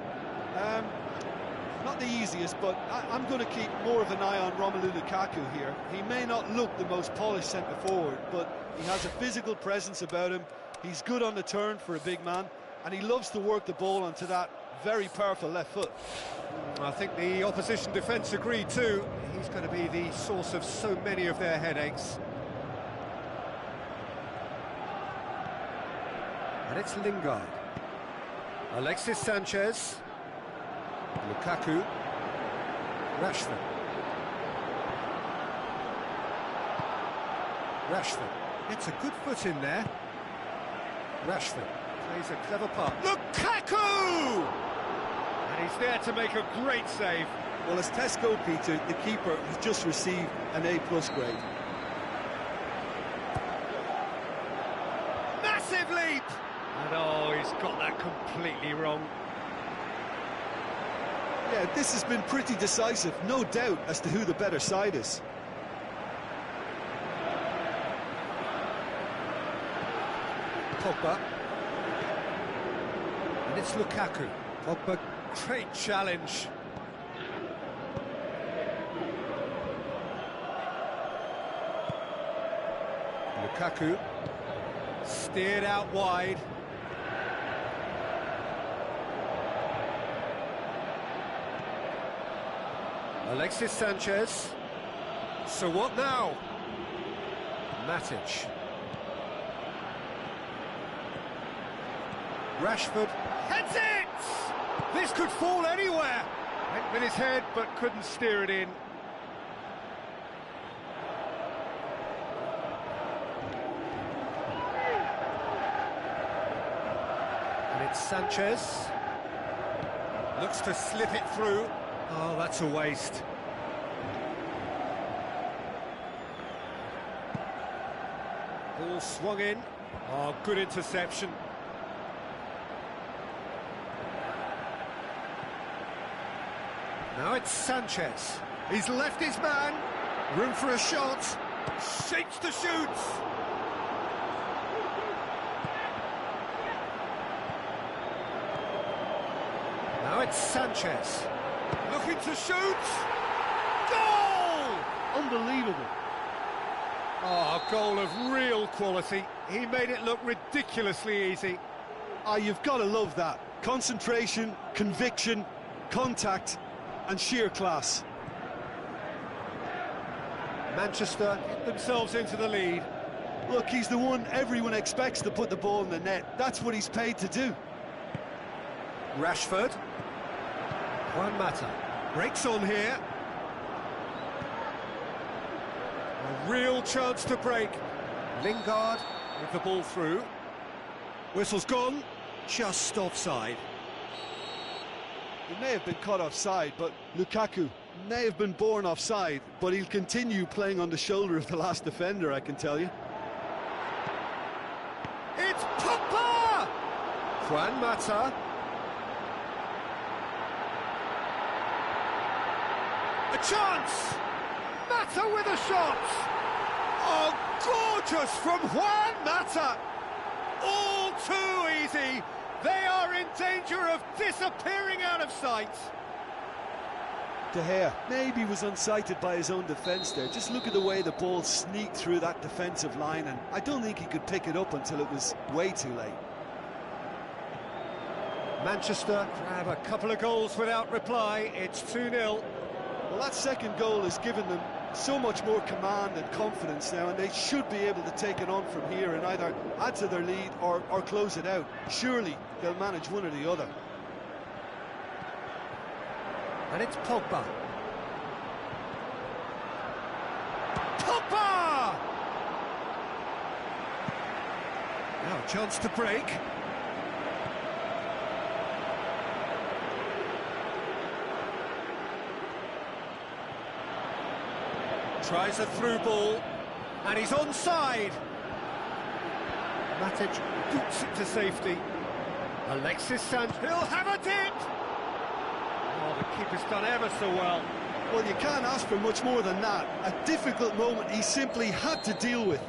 Not the easiest, but I'm going to keep more of an eye on Romelu Lukaku here. He may not look the most polished centre-forward, but he has a physical presence about him. He's good on the turn for a big man, and he loves to work the ball onto that very powerful left foot. I think the opposition defence agreed too. He's going to be the source of so many of their headaches. And it's Lingard. Alexis Sanchez. Lukaku. Rashford. Rashford. It's a good foot in there. Rashford plays a clever part. Lukaku! And he's there to make a great save. Well, as Tesco, Peter, the keeper has just received an A+ grade. Massive leap! And oh, he's got that completely wrong. Yeah, this has been pretty decisive, no doubt as to who the better side is. Pogba. And it's Lukaku. Pogba, great challenge. Lukaku. Steered out wide. Alexis Sanchez. So what now? Matic. Rashford heads it! This could fall anywhere. Went with his head but couldn't steer it in. And it's Sanchez. Looks to slip it through. Oh, that's a waste. Ball swung in. Oh, good interception. Now it's Sanchez. He's left his man. Room for a shot. Shapes to shoot. Now it's Sanchez. Looking to shoot. Goal! Unbelievable. Oh, a goal of real quality. He made it look ridiculously easy. Ah, you've got to love that. Concentration, conviction, contact, and sheer class. Manchester get themselves into the lead. Look, he's the one everyone expects to put the ball in the net. That's what he's paid to do. Rashford. Juan Mata breaks on here. A real chance to break. Lingard with the ball through. Whistle's gone. Just offside. He may have been caught offside, but Lukaku may have been born offside, but he'll continue playing on the shoulder of the last defender, I can tell you. It's Pogba! Juan Mata. A chance! Mata with a shot! Oh, gorgeous from Juan Mata! All too easy! They are in danger of disappearing out of sight! De Gea maybe was unsighted by his own defence there. Just look at the way the ball sneaked through that defensive line, and I don't think he could pick it up until it was way too late. Manchester grab a couple of goals without reply. It's 2-0. Well, that second goal has given them so much more command and confidence now, and they should be able to take it on from here and either add to their lead or close it out. Surely they'll manage one or the other. And it's Pogba. Pogba! Now a chance to break. Tries a through ball, and he's onside. Matic boots it to safety. Alexis Sanchez, he'll have a dip! Oh, the keeper's done ever so well. Well, you can't ask for much more than that. A difficult moment he simply had to deal with.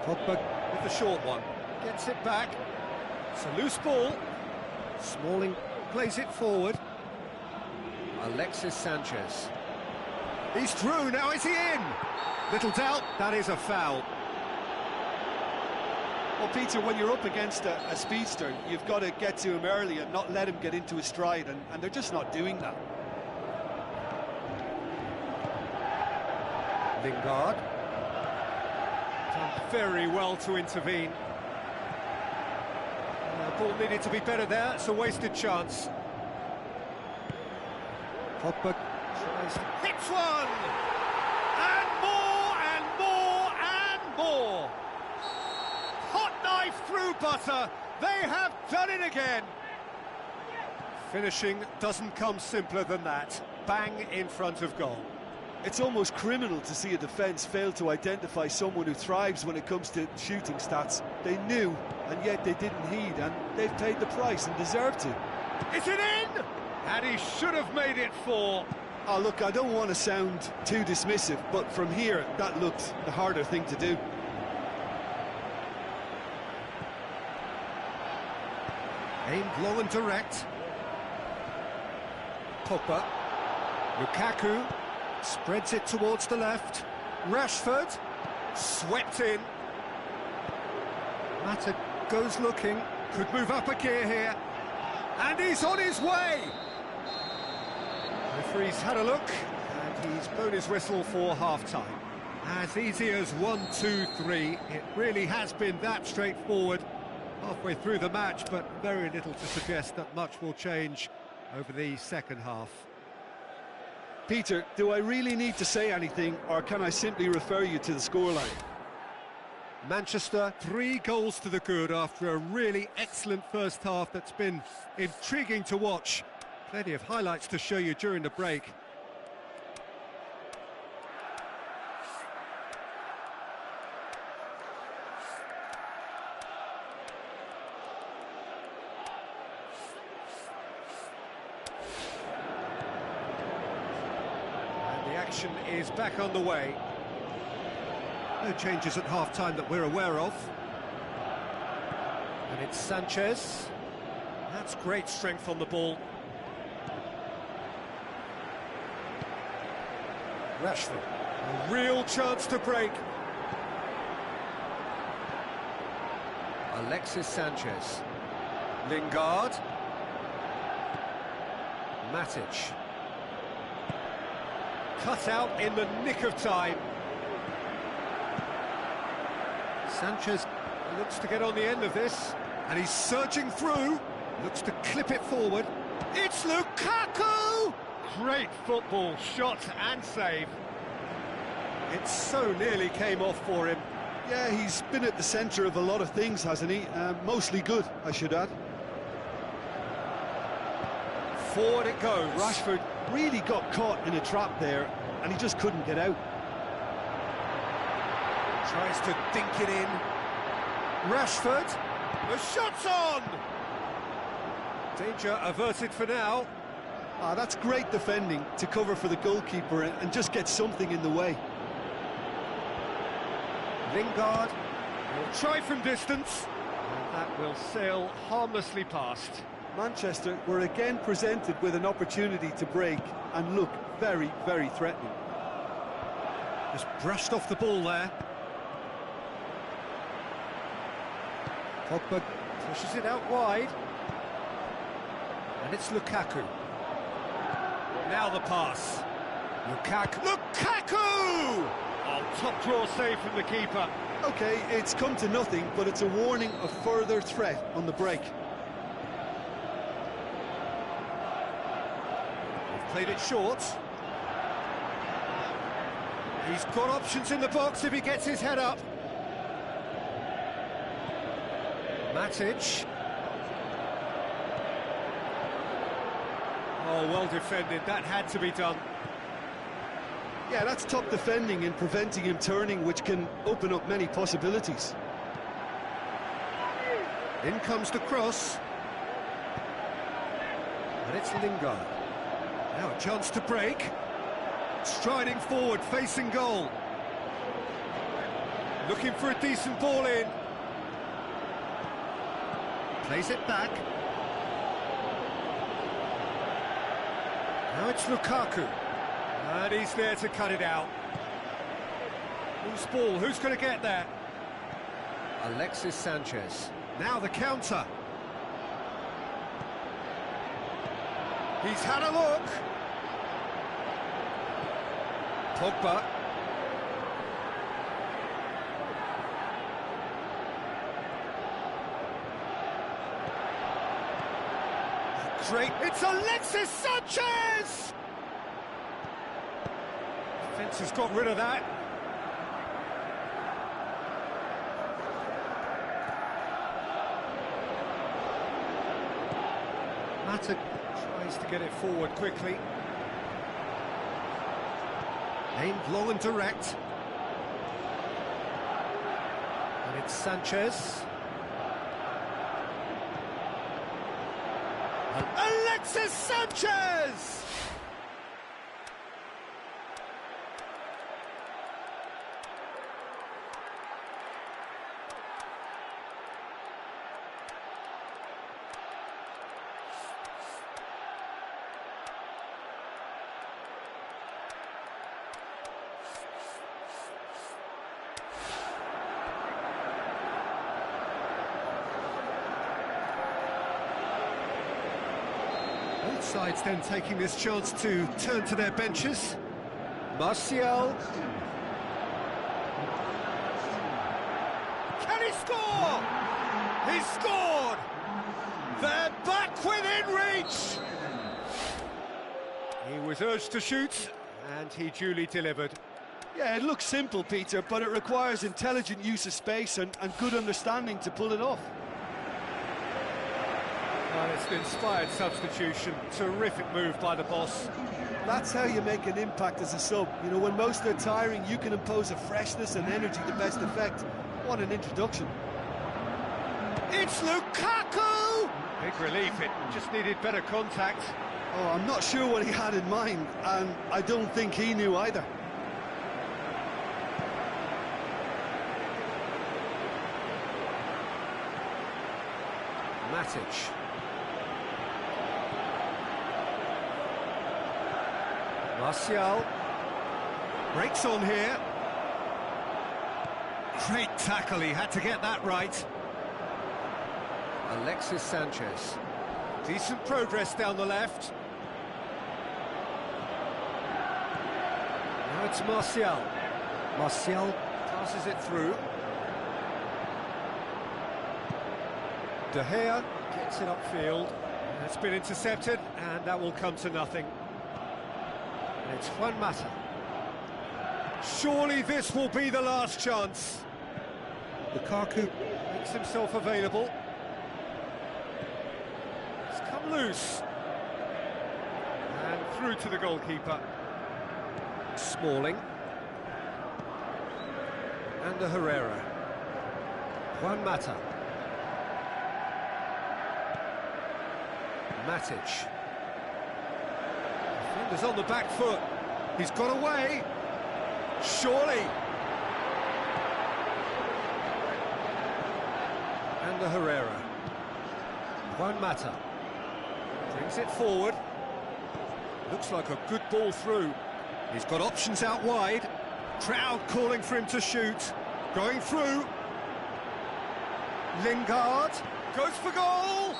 Pogba with the short one, gets it back. It's a loose ball. Smalling plays it forward. Alexis Sanchez. He's through, now is he in? Little doubt, that is a foul. Well, Peter, when you're up against a speedster, you've got to get to him early and not let him get into his stride, and they're just not doing that. Lingard. Done very well to intervene. The ball needed to be better there, it's a wasted chance. Pogba tries, hits one! And more, and more, and more! Hot knife through butter, they have done it again! Finishing doesn't come simpler than that. Bang in front of goal. It's almost criminal to see a defence fail to identify someone who thrives when it comes to shooting stats. They knew, and yet they didn't heed, and they've paid the price and deserve to. Is it in? And he should have made it 4. Oh, look, I don't want to sound too dismissive, but from here, that looked the harder thing to do. Aimed low and direct. Pogba. Lukaku spreads it towards the left. Rashford swept in. Mata goes looking, could move up a gear here, and he's on his way. Referee's had a look, and he's blown his whistle for half-time. As easy as 1, 2, 3. It really has been that straightforward halfway through the match, but very little to suggest that much will change over the second half. Peter, do I really need to say anything, or can I simply refer you to the scoreline? Manchester, 3 goals to the good after a really excellent first half that's been intriguing to watch. Plenty of highlights to show you during the break. And the action is back on the way. No changes at half-time that we're aware of. And it's Sanchez. That's great strength on the ball. Rashford, a real chance to break. Alexis Sanchez. Lingard. Matic. Cut out in the nick of time. Sanchez looks to get on the end of this, and he's surging through, looks to clip it forward. It's Lukaku! Great football, shot and save. It so nearly came off for him. Yeah, he's been at the centre of a lot of things, hasn't he? Mostly good, I should add. Forward it goes. Rashford really got caught in a trap there, and he just couldn't get out. Tries to dink it in. Rashford. The shot's on! Danger averted for now. That's great defending to cover for the goalkeeper and just get something in the way. Lingard will try from distance, and that will sail harmlessly past. Manchester were again presented with an opportunity to break and look very, very threatening. Just brushed off the ball there. Pogba pushes it out wide. And it's Lukaku. Now the pass. Lukaku! Oh, top draw save from the keeper. OK, it's come to nothing, but it's a warning of further threat on the break. They've played it short. He's got options in the box if he gets his head up. Matic. Oh, well defended, that had to be done. Yeah, that's top defending and preventing him turning, which can open up many possibilities. In comes the cross. And it's Lingard. Now a chance to break. Striding forward, facing goal. Looking for a decent ball in. Plays it back. Now it's Lukaku. And he's there to cut it out. Loose ball, who's going to get there? Alexis Sanchez. Now the counter. He's had a look. Pogba. Great, it's Alexis Sanchez! Defence has got rid of that. Mata tries to get it forward quickly. Aimed long and direct. And it's Sanchez. Alexis Sanchez! Both sides then taking this chance to turn to their benches. Martial. Can he score? He scored! They're back within reach! He was urged to shoot, and he duly delivered. Yeah, it looks simple, Peter, but it requires intelligent use of space and good understanding to pull it off. Well, it's an inspired substitution. Terrific move by the boss. That's how you make an impact as a sub. You know, when most are tiring, you can impose a freshness and energy to best effect. What an introduction. It's Lukaku! Big relief, it just needed better contact. Oh, I'm not sure what he had in mind, and I don't think he knew either. Matic. Martial. Breaks on here. Great tackle, he had to get that right. Alexis Sanchez. Decent progress down the left. Now it's Martial. Martial passes it through. De Gea gets it upfield. It's been intercepted, and that will come to nothing. And it's Juan Mata. Surely this will be the last chance. Lukaku makes himself available. It's come loose. And through to the goalkeeper. Smalling. And Herrera. Juan Mata. Matic. Defender's on the back foot. He's got away. Surely. And Herrera. Juan Mata. Brings it forward. Looks like a good ball through. He's got options out wide. Crowd calling for him to shoot. Going through. Lingard goes for goal.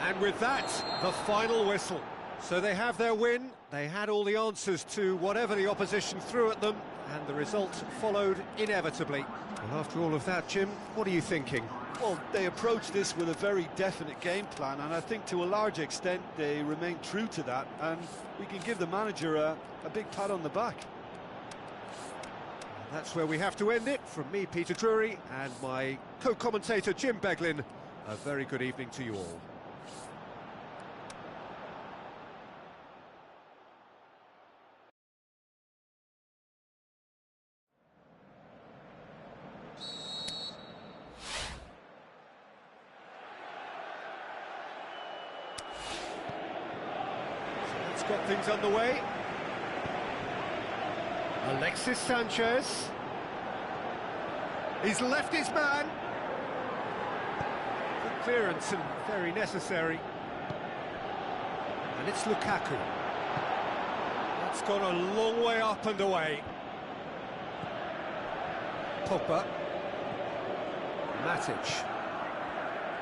And with that, the final whistle. So they have their win. They had all the answers to whatever the opposition threw at them, and the result followed inevitably. Well, after all of that, Jim, what are you thinking? Well, they approached this with a very definite game plan, and I think to a large extent they remained true to that, and we can give the manager a big pat on the back. That's where we have to end it. From me, Peter Drury, and my co-commentator, Jim Beglin, a very good evening to you all. Got things underway. Alexis Sanchez. He's left his man. Clearance and very necessary. And it's Lukaku. That's gone a long way up and away. Pogba. Matic.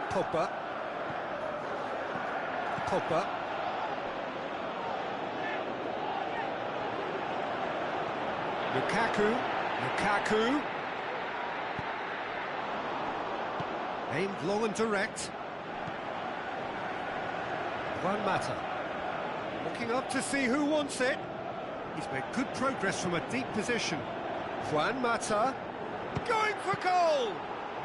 Pogba. Pogba. Lukaku. Lukaku. Aimed long and direct. Juan Mata. Looking up to see who wants it. He's made good progress from a deep position. Juan Mata. Going for goal!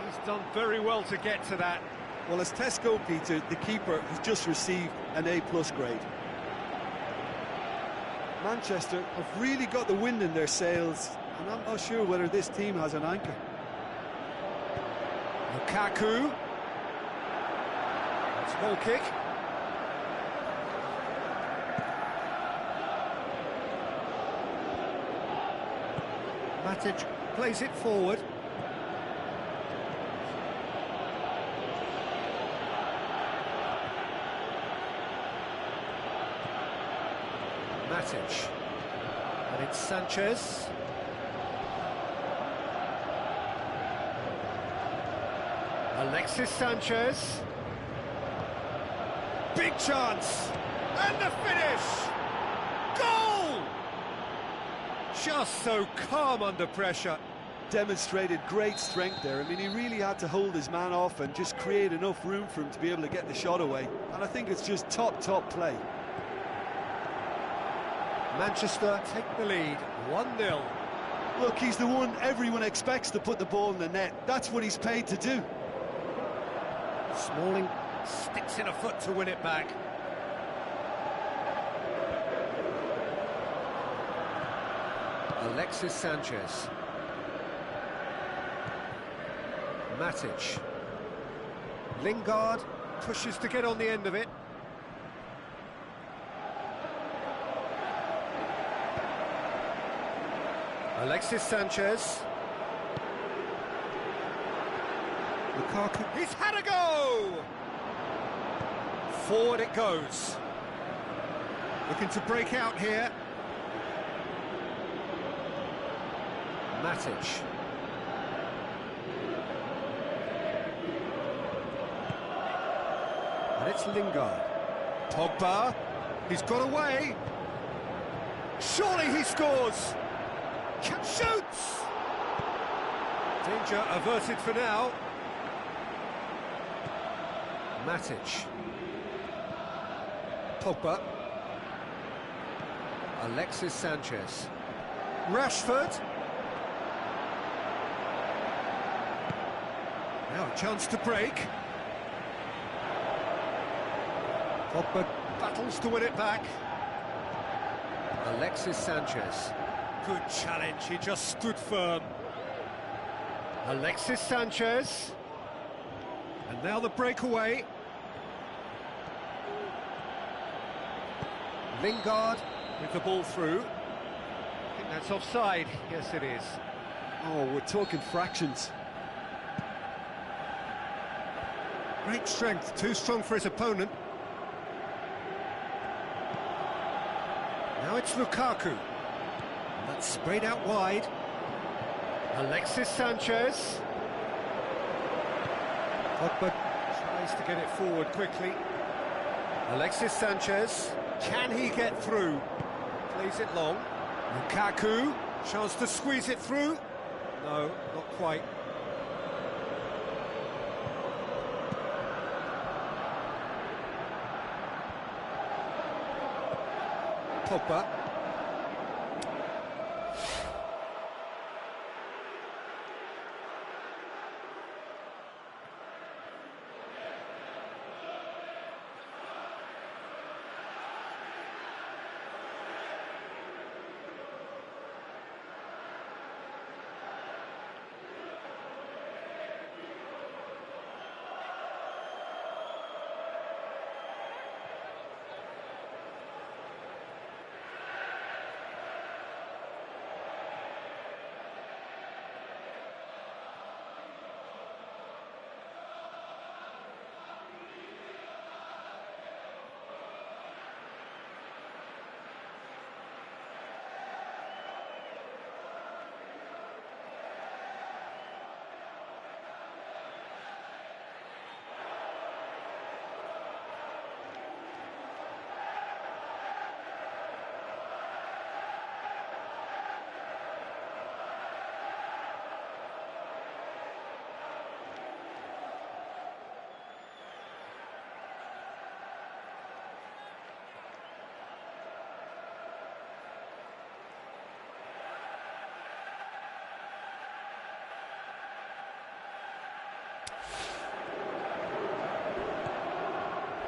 He's done very well to get to that. Well, as Tesco, Peter, the keeper has just received an A+ grade. Manchester have really got the wind in their sails, and I'm not sure whether this team has an anchor. Lukaku. It's a goal kick. Matic plays it forward. Matic. And it's Sanchez. Alexis Sanchez. Big chance. And the finish. Goal! Just so calm under pressure. Demonstrated great strength there. I mean, he really had to hold his man off and just create enough room for him to be able to get the shot away. And I think it's just top play. Manchester take the lead, 1-0. Look, he's the one everyone expects to put the ball in the net. That's what he's paid to do. Smalling sticks in a foot to win it back. Alexis Sanchez. Matic. Lingard pushes to get on the end of it. Alexis Sanchez. Lukaku. He's had a go! Forward it goes. Looking to break out here. Matic. And it's Lingard. Pogba. He's got away. Surely he scores. Shoots! Danger averted for now. Matic. Pogba. Alexis Sanchez. Rashford. Now a chance to break. Pogba battles to win it back. Alexis Sanchez. Good challenge, he just stood firm. Alexis Sanchez. And now the breakaway. Lingard with the ball through. I think that's offside. Yes, it is. Oh, we're talking fractions. Great strength, too strong for his opponent. Now it's Lukaku. That's sprayed out wide. Alexis Sanchez. Pogba tries to get it forward quickly. Alexis Sanchez. Can he get through? Plays it long. Lukaku. Chance to squeeze it through. No, not quite. Pogba.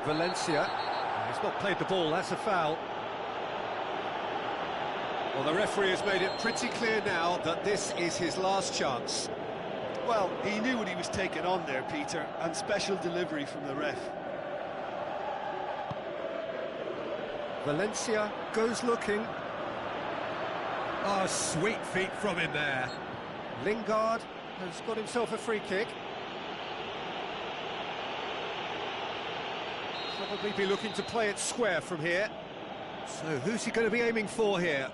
Valencia. He's not played the ball, that's a foul. Well, the referee has made it pretty clear now that this is his last chance. Well, he knew what he was taking on there, Peter, and special delivery from the ref. Valencia goes looking. Oh, sweet feet from him there. Lingard has got himself a free kick. Probably be looking to play it square from here. So who's he going to be aiming for here?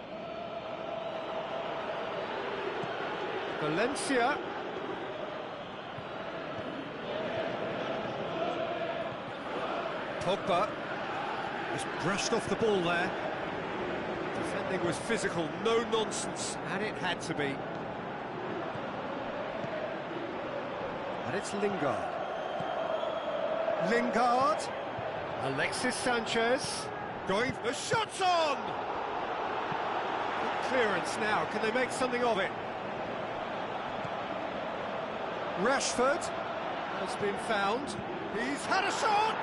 Valencia. Pogba just brushed off the ball there. Defending was physical, no nonsense, and it had to be. And it's Lingard. Lingard. Alexis Sanchez. Going, the shot's on! Good clearance now, can they make something of it? Rashford has been found. He's had a shot!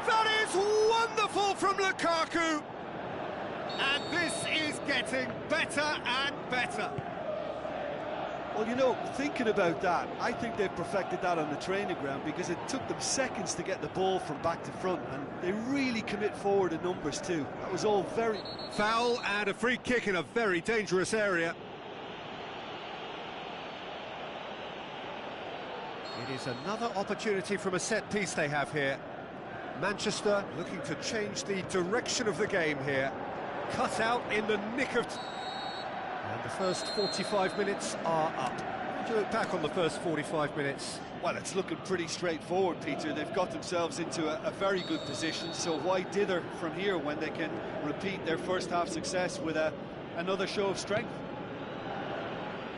That is wonderful from Lukaku! And this is getting better and better. Well, you know, thinking about that, I think they've perfected that on the training ground because it took them seconds to get the ball from back to front, and they really commit forward in numbers too. That was all very... Foul and a free kick in a very dangerous area. It is another opportunity from a set piece they have here. Manchester looking to change the direction of the game here. Cut out in the nick of... And the first 45 minutes are up. How do you look back on the first 45 minutes? Well, it's looking pretty straightforward, Peter. They've got themselves into a very good position, so why dither from here when they can repeat their first half success with another show of strength?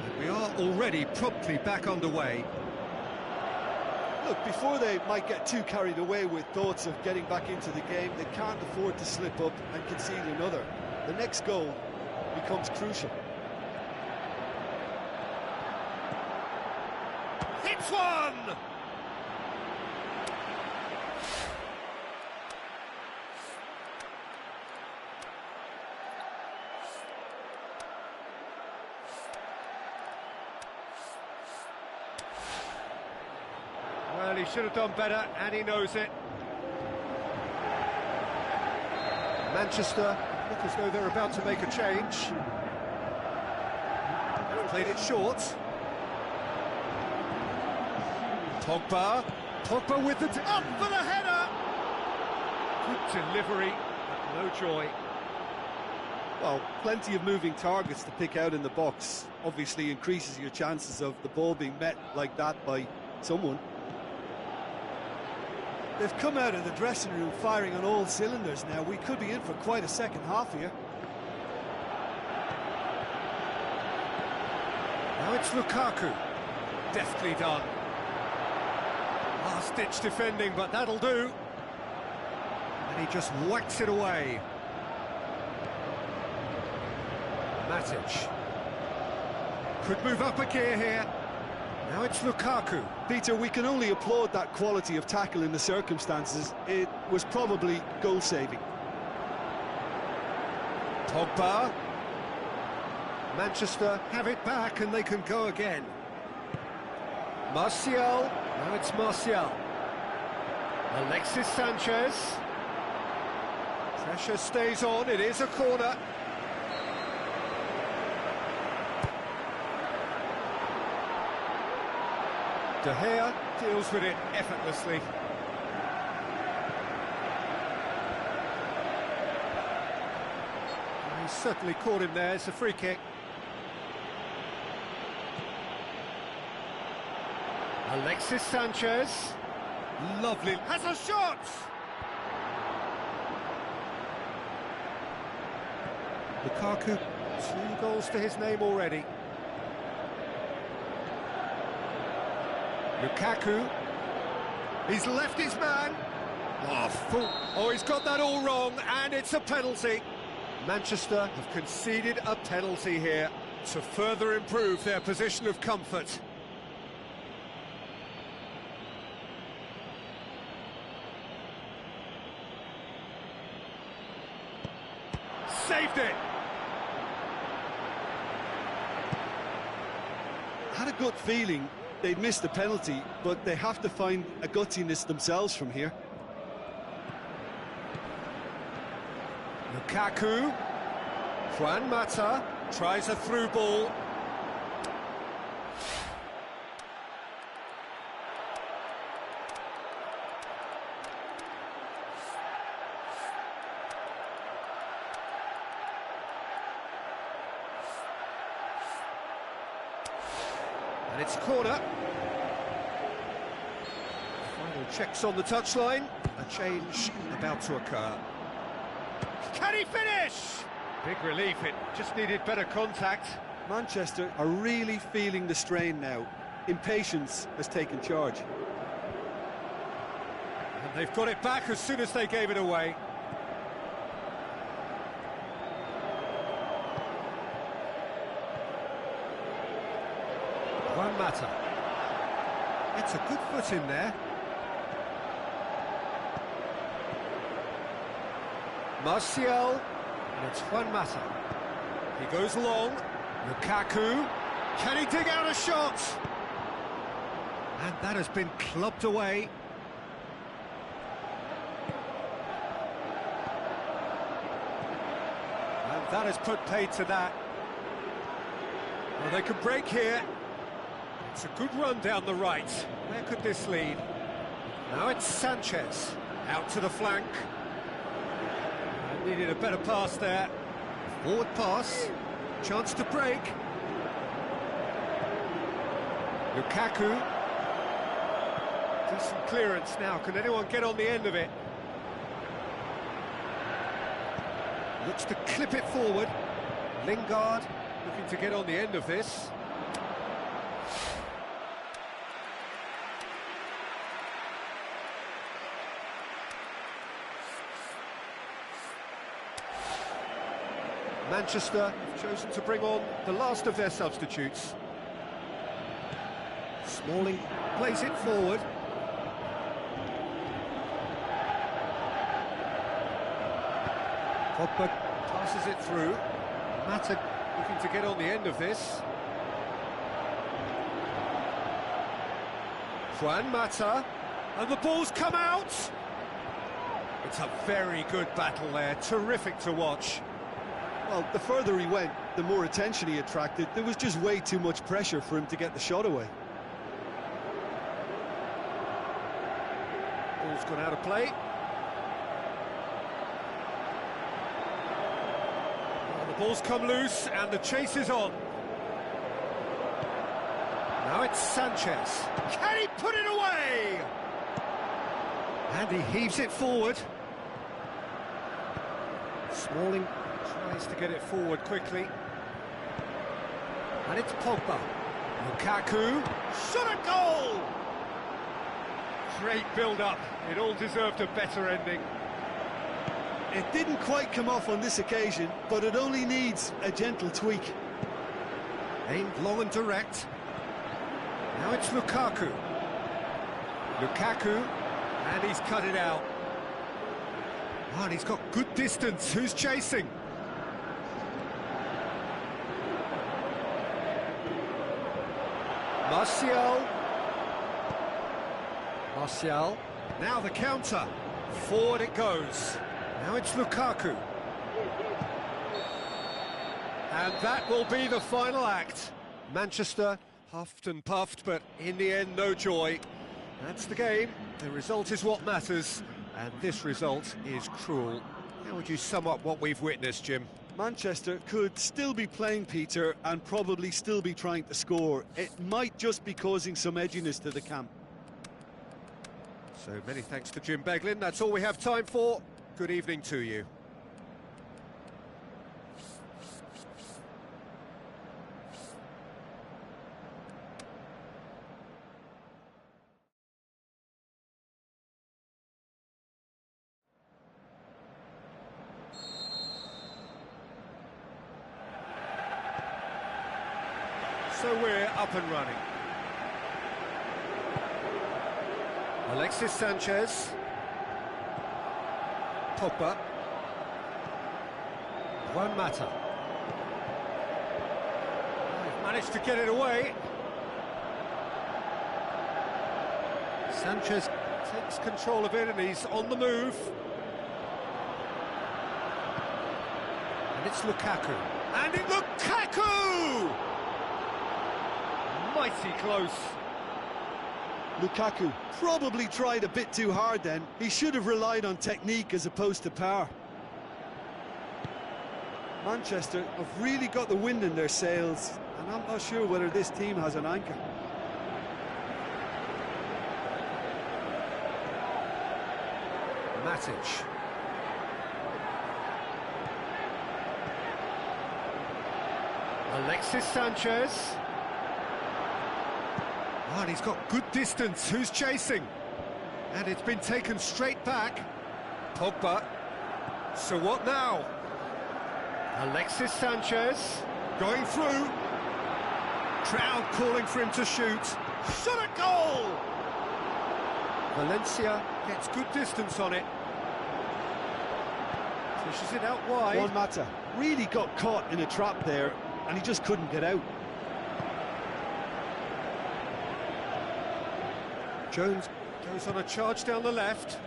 And we are already promptly back underway. Look, before they might get too carried away with thoughts of getting back into the game, they can't afford to slip up and concede another. The next goal becomes crucial. Hits one! Well, he should have done better, and he knows it. Manchester look as though they're about to make a change. Played it short. Pogba. Pogba with the... Up for the header! Good delivery, but no joy. Well, plenty of moving targets to pick out in the box. Obviously increases your chances of the ball being met like that by someone. They've come out of the dressing room firing on all cylinders now. We could be in for quite a second half here. Now it's Lukaku. Deftly done. Last-ditch defending, but that'll do. And he just whacks it away. Matic. Could move up a gear here. Now it's Lukaku. Peter, we can only applaud that quality of tackle in the circumstances. It was probably goal-saving. Pogba. Manchester have it back and they can go again. Martial. Now it's Martial. Alexis Sanchez. Pressure stays on, it is a corner. De Gea deals with it effortlessly. He's certainly caught him there, it's a free kick. Alexis Sanchez. Lovely. Has a shot! Lukaku, 2 goals to his name already. Lukaku, he's left his man. Oh, he's got that all wrong, and it's a penalty. Manchester have conceded a penalty here to further improve their position of comfort. saved it! Had a gut feeling they'd missed the penalty, but they have to find a gutsiness themselves from here. Lukaku. Juan Mata tries a through ball. And it's a corner. Final checks on the touchline. A change about to occur. Can he finish? Big relief, it just needed better contact. Manchester are really feeling the strain now. Impatience has taken charge. And they've got it back as soon as they gave it away. Juan Mata. It's a good foot in there. Martial, and it's Juan Mata. He goes long. Lukaku. Can he dig out a shot? And that has been clubbed away. And that has put paid to that. Well, they could break here. It's a good run down the right. Where could this lead? Now it's Sanchez. Out to the flank. Needed a better pass there. Forward pass. Chance to break. Lukaku. Decent clearance now. Can anyone get on the end of it? Looks to clip it forward. Lingard looking to get on the end of this. Manchester have chosen to bring on the last of their substitutes. Smalling plays it forward. Pogba passes it through. Mata looking to get on the end of this. Juan Mata, and the ball's come out! It's a very good battle there, terrific to watch. Well, the further he went, the more attention he attracted. There was just way too much pressure for him to get the shot away. Ball's gone out of play. Well, the ball's come loose and the chase is on. Now it's Sanchez. Can he put it away? And he heaves it forward. Smalling tries to get it forward quickly. And it's Pogba. Lukaku. Shot a goal! Great build-up. It all deserved a better ending. It didn't quite come off on this occasion, but it only needs a gentle tweak. Aimed long and direct. Now it's Lukaku. Lukaku, and he's cut it out. Oh, and he's got good distance. Who's chasing? Martial. Now the counter. Forward it goes. Now it's Lukaku. And that will be the final act. Manchester huffed and puffed, but in the end, no joy. That's the game. The result is what matters, and this result is cruel. How would you sum up what we've witnessed, Jim? Manchester could still be playing, Peter, and probably still be trying to score. It might just be causing some edginess to the camp. So many thanks to Jim Beglin. That's all we have time for. Good evening to you. So we're up and running. Alexis Sanchez. Pogba. Won't matter. They've managed to get it away. Sanchez takes control of it and he's on the move. And it's Lukaku. And it's Lukaku! Mighty close. Lukaku probably tried a bit too hard then. He should have relied on technique as opposed to power. Manchester have really got the wind in their sails, and I'm not sure whether this team has an anchor. Matic. Alexis Sanchez. Oh, and he's got good distance. Who's chasing? And it's been taken straight back. Pogba. So what now? Alexis Sanchez going through. Crowd calling for him to shoot. Shot at goal! Valencia gets good distance on it. Pushes it out wide. Juan Mata really got caught in a trap there, and he just couldn't get out. Jones goes on a charge down the left.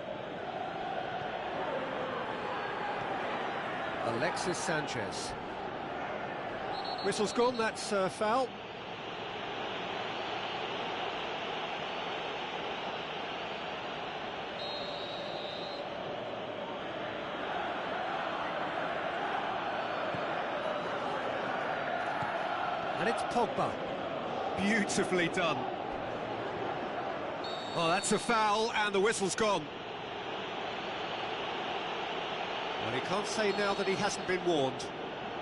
Alexis Sanchez. Whistle's gone, that's a foul. And it's Pogba. Beautifully done. Oh, that's a foul, and the whistle's gone. Well, he can't say now that he hasn't been warned.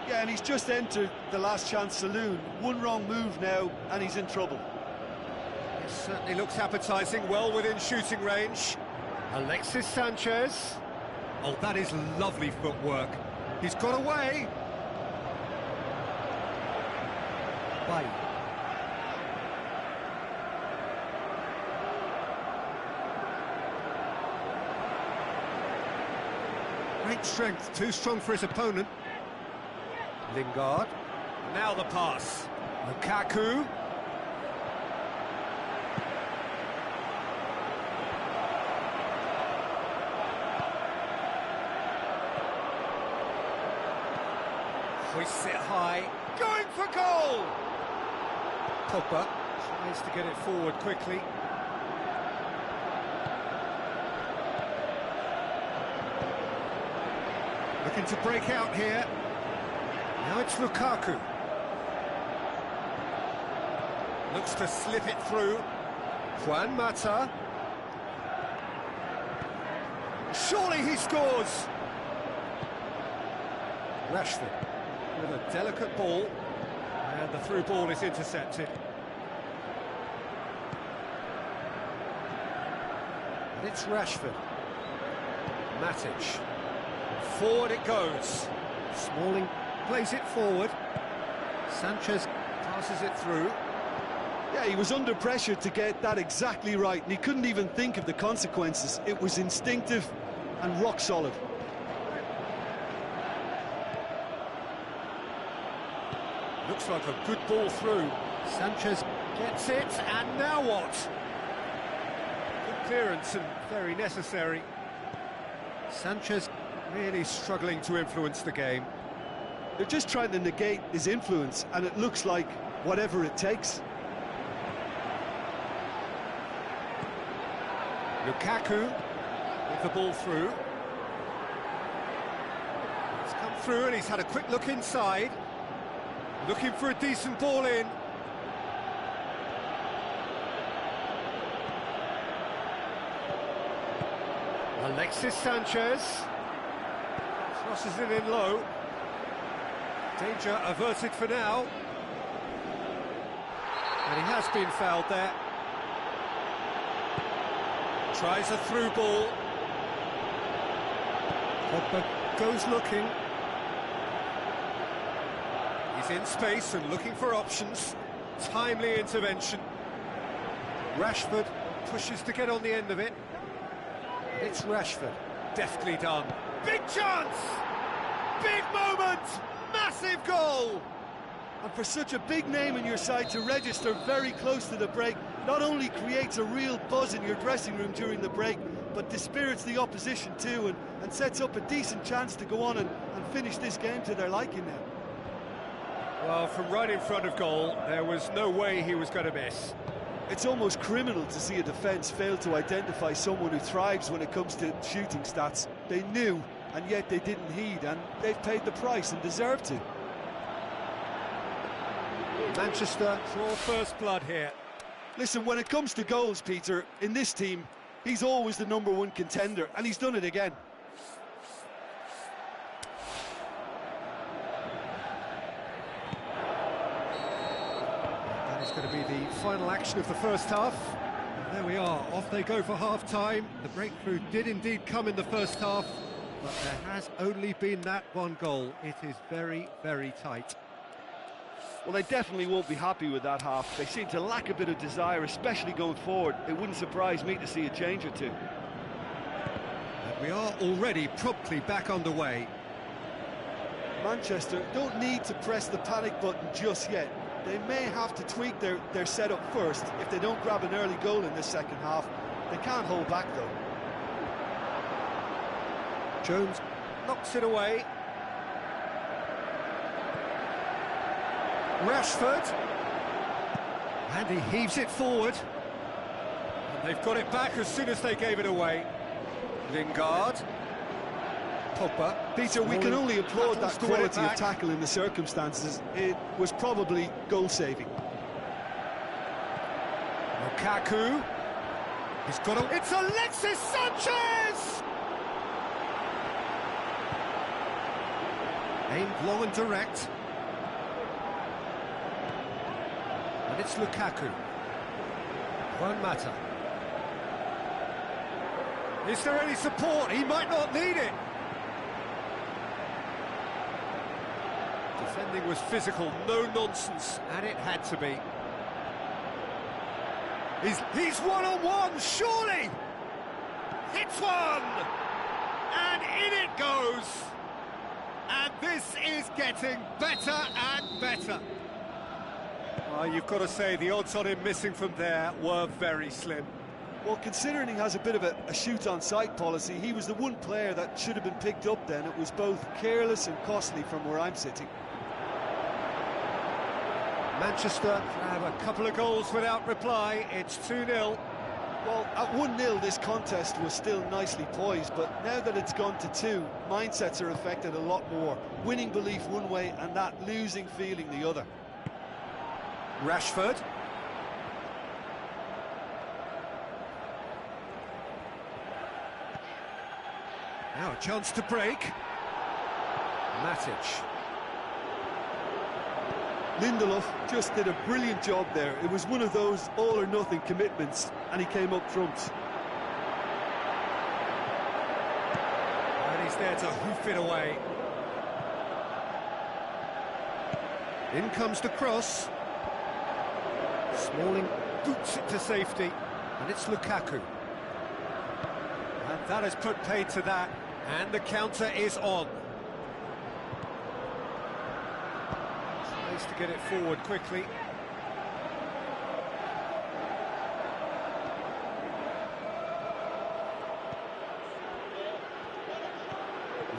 Yeah, and he's just entered the last chance saloon. One wrong move now, and he's in trouble. It certainly looks appetising, well within shooting range. Alexis Sanchez. Oh, that is lovely footwork. He's got away. Bay. Great strength, too strong for his opponent. Lingard. Now the pass. Lukaku. Hoists it high. Going for goal! Pogba tries to get it forward quickly. Looking to break out here. Now it's Lukaku. Looks to slip it through. Juan Mata. Surely he scores! Rashford with a delicate ball. And the through ball is intercepted. And it's Rashford. Matic. Forward it goes. Smalling plays it forward. Sanchez passes it through. Yeah, he was under pressure to get that exactly right, and he couldn't even think of the consequences. It was instinctive and rock solid. Looks like a good ball through. Sanchez gets it, and now what? Good clearance and very necessary. Sanchez really struggling to influence the game. They're just trying to negate his influence, and it looks like whatever it takes. Lukaku with the ball through. It's come through and he's had a quick look inside. Looking for a decent ball in. Alexis Sanchez. Crosses it in low. Danger averted for now. And he has been fouled there. Tries a through ball. Pogba goes looking. He's in space and looking for options. Timely intervention. Rashford pushes to get on the end of it. And it's Rashford. Deftly done. Big chance! big moment! Massive goal! And for such a big name in your side to register very close to the break, not only creates a real buzz in your dressing room during the break, but dispirits the opposition too, and sets up a decent chance to go on and finish this game to their liking now. Well, from right in front of goal, there was no way he was going to miss. It's almost criminal to see a defence fail to identify someone who thrives when it comes to shooting stats. They knew, and yet they didn't heed, and they've paid the price and deserve to. Manchester draw first blood here. Listen, when it comes to goals, Peter, in this team, he's always the #1 contender, and he's done it again. That is going to be the final action of the first half. And there we are, off they go for half-time. The breakthrough did indeed come in the first half, but there has only been that one goal. It is very, very tight. Well, they definitely won't be happy with that half. They seem to lack a bit of desire, especially going forward. It wouldn't surprise me to see a change or two. And we are already promptly back underway. Manchester don't need to press the panic button just yet. They may have to tweak their setup first if they don't grab an early goal in this second half. They can't hold back, though. Jones knocks it away. Rashford, and he heaves it forward, and they've got it back as soon as they gave it away. Lingard, Pogba. Peter, we can only applaud that quality of tackle in the circumstances. It was probably goal-saving. Lukaku, he's got a... It's Alexis Sanchez! Aimed long and direct. And it's Lukaku. Won't matter. Is there any support? He might not need it. Defending was physical, no nonsense, and it had to be. He's one-on-one, surely! Hits one! And in it goes! And this is getting better and better. Well, you've got to say the odds on him missing from there were very slim. Well, considering he has a bit of a shoot-on-sight policy, he was the one player that should have been picked up then. It was both careless and costly from where I'm sitting. Manchester have a couple of goals without reply. It's 2-0. Well, at 1-0 this contest was still nicely poised, but now that it's gone to 2, mindsets are affected a lot more. Winning belief one way and that losing feeling the other. Rashford. Now a chance to break. Matic. Lindelof just did a brilliant job there. It was one of those all-or-nothing commitments, and he came up trumps. And he's there to hoof it away. In comes the cross. Smalling boots it to safety, and it's Lukaku. And that has put paid to that, and the counter is on. To get it forward quickly.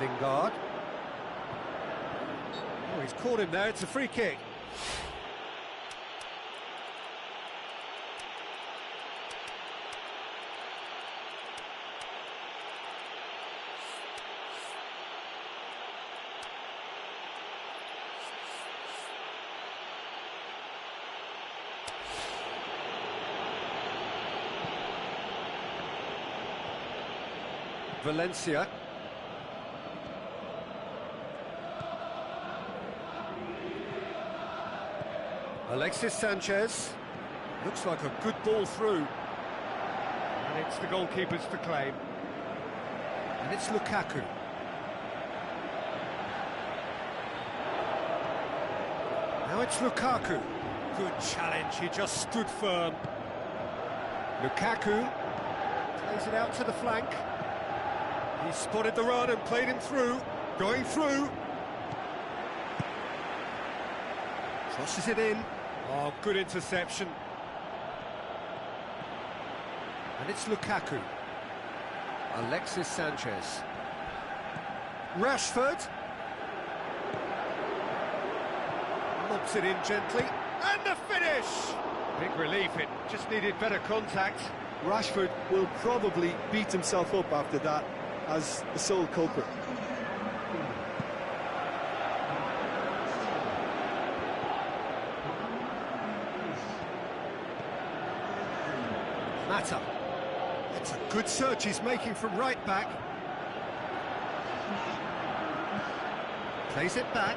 Lingard. Oh, he's caught him there, it's a free kick. Valencia. Alexis Sanchez. Looks like a good ball through. And it's the goalkeeper's to claim. And it's Lukaku. Now it's Lukaku. Good challenge, he just stood firm. Lukaku plays it out to the flank. He spotted the run and played him through, going through, Crosses it in. Oh, good interception. And it's Lukaku. Alexis Sanchez. Rashford. Lobs it in gently. And the finish! Big relief, it just needed better contact. Rashford will probably beat himself up after that as the sole culprit. Mata. It's a good search he's making from right back. Plays it back.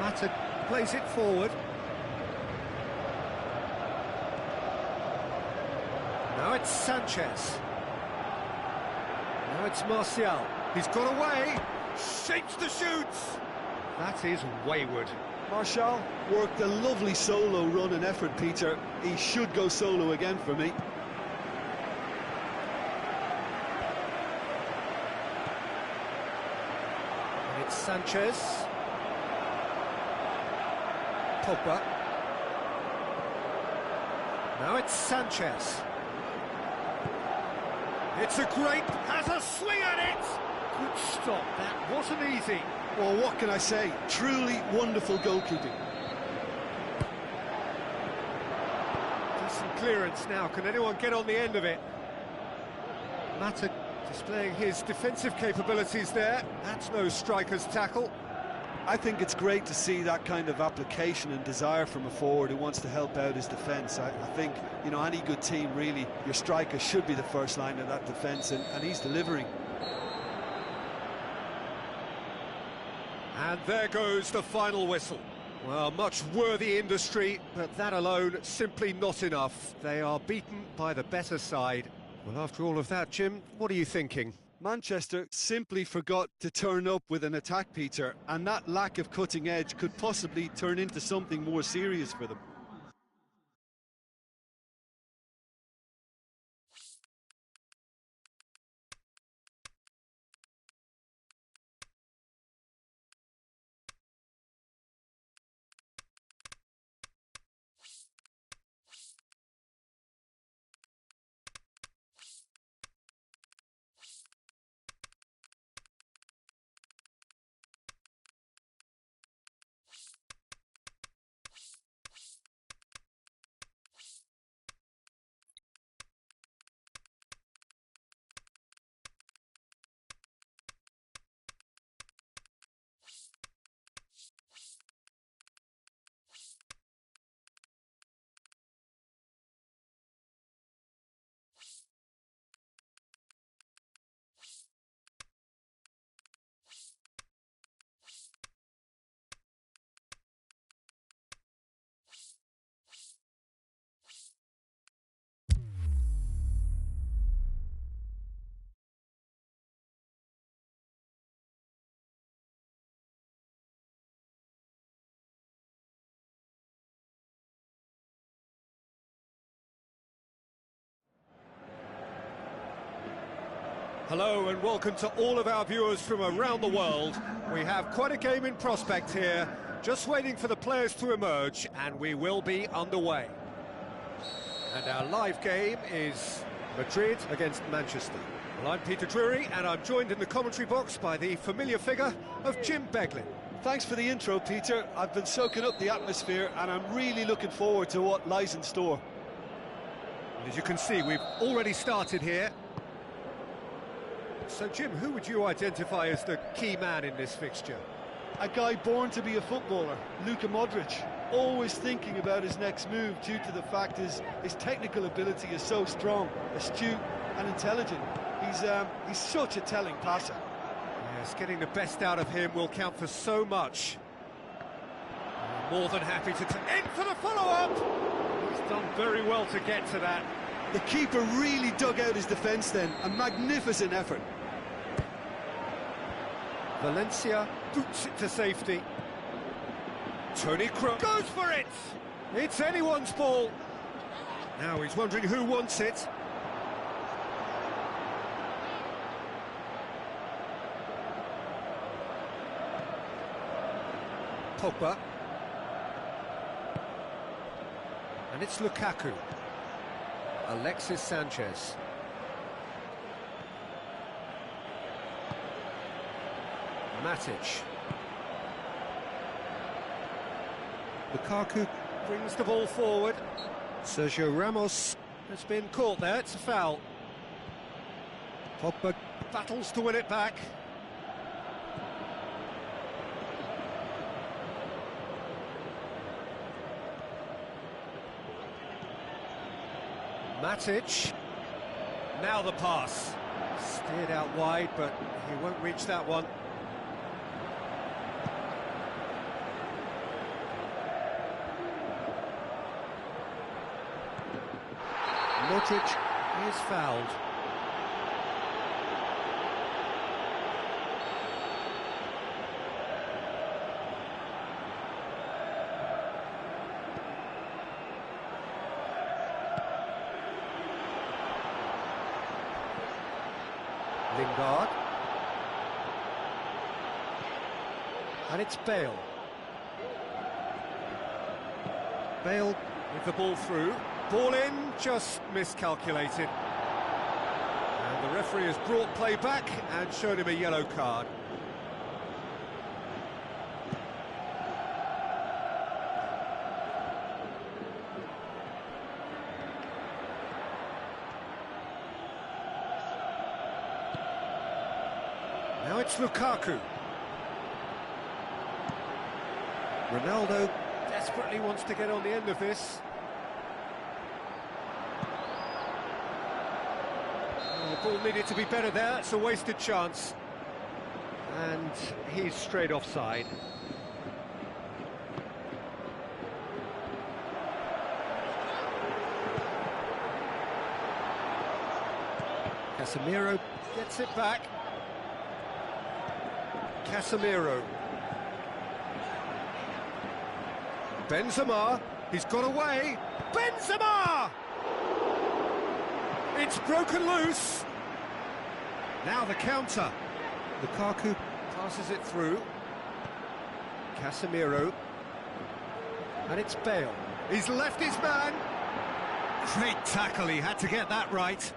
Mata plays it forward. Now it's Sanchez. Now it's Martial. He's got away. Shapes the shoots. That is wayward. Martial worked a lovely solo run and effort, Peter. He should go solo again for me. And it's Sanchez. Pogba. Now it's Sanchez. It's a great... has a swing at it! Good stop, that wasn't easy. Well, what can I say? Truly wonderful goalkeeping. Decent clearance now. Can anyone get on the end of it? Mata displaying his defensive capabilities there. That's no striker's tackle. I think it's great to see that kind of application and desire from a forward who wants to help out his defence. I think, you know, any good team, really, your striker should be the first line of that defence, and he's delivering. And there goes the final whistle. Well, much worthy industry, but that alone simply not enough. They are beaten by the better side. Well, after all of that, Jim, what are you thinking? Manchester simply forgot to turn up with an attack, Peter, and that lack of cutting edge could possibly turn into something more serious for them. Hello and welcome to all of our viewers from around the world. We have quite a game in prospect here, just waiting for the players to emerge, and we will be underway. And our live game is Madrid against Manchester. Well, I'm Peter Drury, and I'm joined in the commentary box by the familiar figure of Jim Beglin. Thanks for the intro, Peter. I've been soaking up the atmosphere, and I'm really looking forward to what lies in store. As you can see, we've already started here. So, Jim, who would you identify as the key man in this fixture? A guy born to be a footballer, Luka Modric, always thinking about his next move due to the fact his technical ability is so strong, astute and intelligent. He's such a telling passer. Yes, getting the best out of him will count for so much. More than happy to in for the follow-up! He's done very well to get to that. The keeper really dug out his defence then, a magnificent effort. Valencia boots it to safety. Toni Kroos goes for it! It's anyone's ball. Now he's wondering who wants it. Pogba. And it's Lukaku. Alexis Sanchez. Matic. Lukaku brings the ball forward. Sergio Ramos has been caught there, it's a foul. Pogba battles to win it back. Matic. Now the pass. Steered out wide, but he won't reach that one. Modric is fouled. Lingard. And it's Bale. Bale with the ball through. Ball in, just miscalculated. And the referee has brought play back and showed him a yellow card. Now it's Lukaku. Ronaldo desperately wants to get on the end of this. The ball needed to be better there, it's a wasted chance. And he's straight offside. Casemiro gets it back. Casemiro. Benzema, he's got away. Benzema! It's broken loose. Now the counter. Lukaku passes it through. Casemiro. And it's Bale. He's left his man. Great tackle, he had to get that right.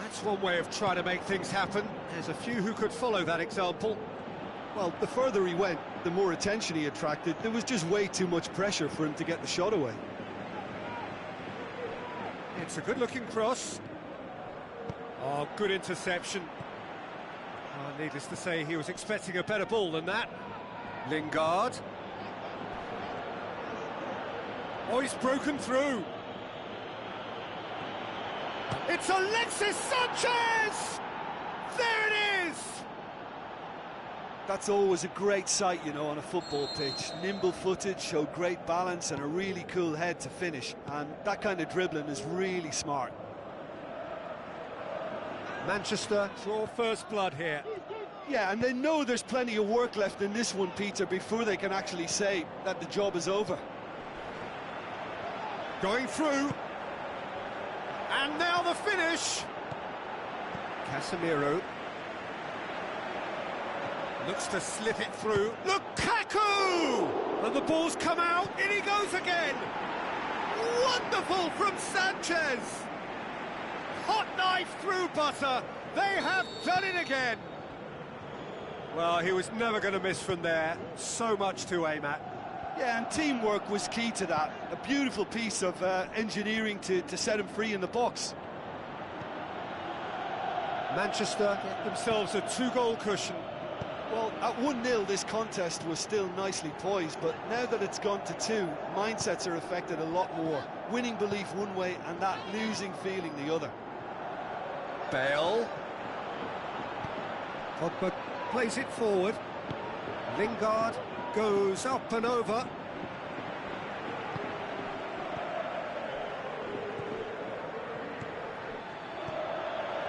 That's one way of trying to make things happen. There's a few who could follow that example. Well, the further he went, the more attention he attracted. There was just way too much pressure for him to get the shot away. It's a good-looking cross. Oh, good interception. Oh, needless to say, he was expecting a better ball than that. Lingard. Oh, he's broken through. It's Alexis Sanchez! There it is! That's always a great sight, you know, on a football pitch. Nimble-footed, showed great balance and a really cool head to finish. And that kind of dribbling is really smart. Manchester draw first blood here. Yeah, and they know there's plenty of work left in this one, Peter, before they can actually say that the job is over. Going through. And now the finish. Casemiro. Looks to slip it through. Lukaku! And the ball's come out. In he goes again. Wonderful from Sanchez. Hot knife through butter. They have done it again. Well, he was never going to miss from there. So much to aim at. Yeah, and teamwork was key to that. A beautiful piece of engineering to set him free in the box. Manchester get themselves a 2-goal cushion. Well, at 1-0, this contest was still nicely poised, but now that it's gone to 2, mindsets are affected a lot more. Winning belief one way and that losing feeling the other. Bale. Pogba plays it forward. Lingard goes up and over.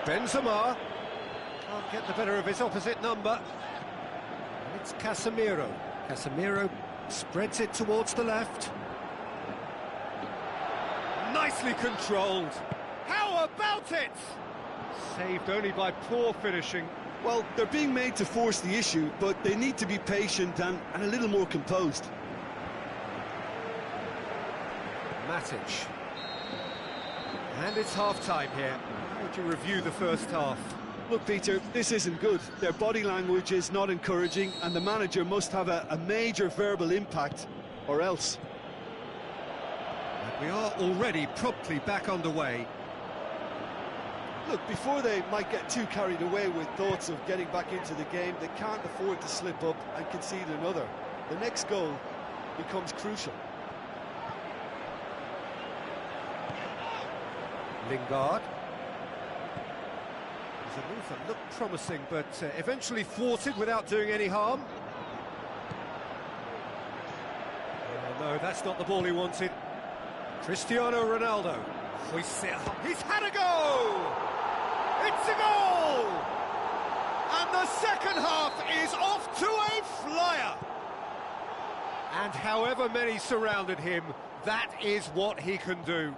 Benzema can't get the better of his opposite number. And it's Casemiro. Casemiro spreads it towards the left. Nicely controlled. How about it? Saved only by poor finishing. Well, they're being made to force the issue, but they need to be patient and a little more composed. Matic. And it's half-time here. How would you review the first half? Look, Peter, this isn't good. Their body language is not encouraging, and the manager must have a major verbal impact, or else. And we are already promptly back underway. Look, before they might get too carried away with thoughts of getting back into the game, they can't afford to slip up and concede another. The next goal becomes crucial. Lingard. It was a move that looked promising, but eventually thwarted without doing any harm. Oh, no, that's not the ball he wanted. Cristiano Ronaldo. He's had a go! It's a goal! And the second half is off to a flyer! And however many surrounded him, that is what he can do.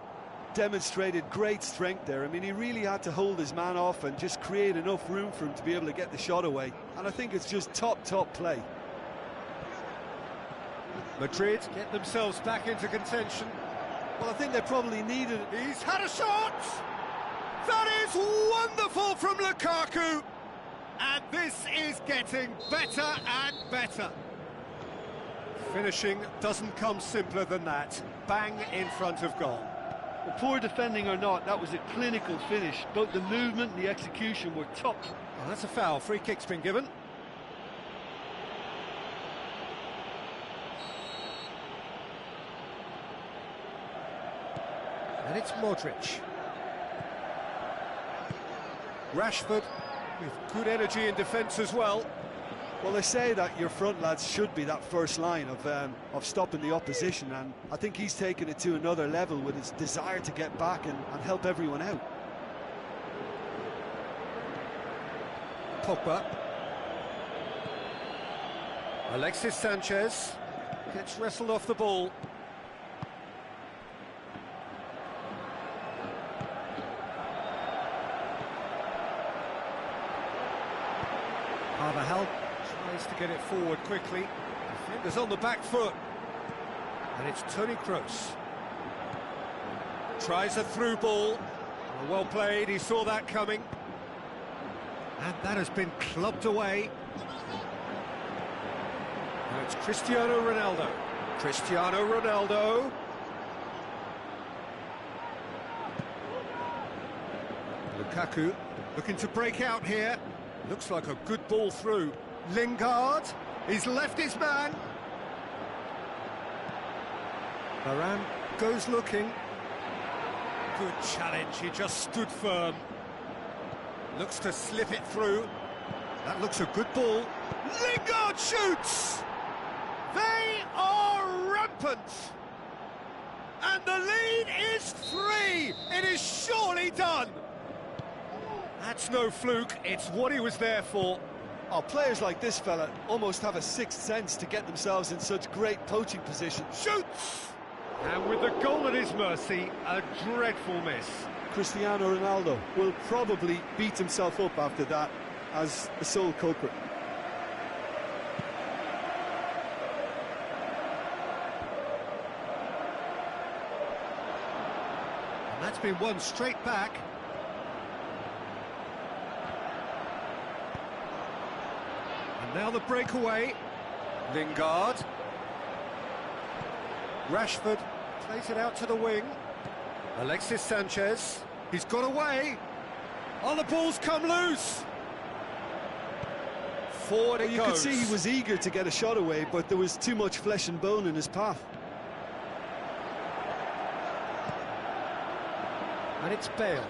Demonstrated great strength there. I mean, he really had to hold his man off and just create enough room for him to be able to get the shot away. And I think it's just top play. Madrid get themselves back into contention. Well, I think they probably needed it. He's had a shot! That is wonderful from Lukaku! And this is getting better and better. Finishing doesn't come simpler than that. Bang in front of goal. Well, poor defending or not, that was a clinical finish. Both the movement and the execution were top. Oh, that's a foul. Free kick's been given. And it's Modric. Rashford with good energy in defence as well. Well, they say that your front lads should be that first line of stopping the opposition, and I think he's taken it to another level with his desire to get back and help everyone out. Pogba. Alexis Sanchez gets wrestled off the ball. Carvajal tries to get it forward quickly. Defenders on the back foot. And it's Toni Kroos. Tries a through ball. Well played, he saw that coming. And that has been clubbed away. Now it's Cristiano Ronaldo. Cristiano Ronaldo. Lukaku looking to break out here. Looks like a good ball through. Lingard, he's left his man. Varane goes looking. Good challenge, he just stood firm. Looks to slip it through. That looks a good ball. Lingard shoots! They are rampant! And the lead is 3! It is surely done! That's no fluke, it's what he was there for. Oh, players like this fella almost have a sixth sense to get themselves in such great poaching position. Shoots! And with the goal at his mercy, a dreadful miss. Cristiano Ronaldo will probably beat himself up after that as the sole culprit. And that's been won straight back. And now the breakaway. Lingard. Rashford plays it out to the wing. Alexis Sanchez. He's got away. Oh, the ball's come loose. Forward it goes. You could see he was eager to get a shot away, but there was too much flesh and bone in his path. And it's Bale.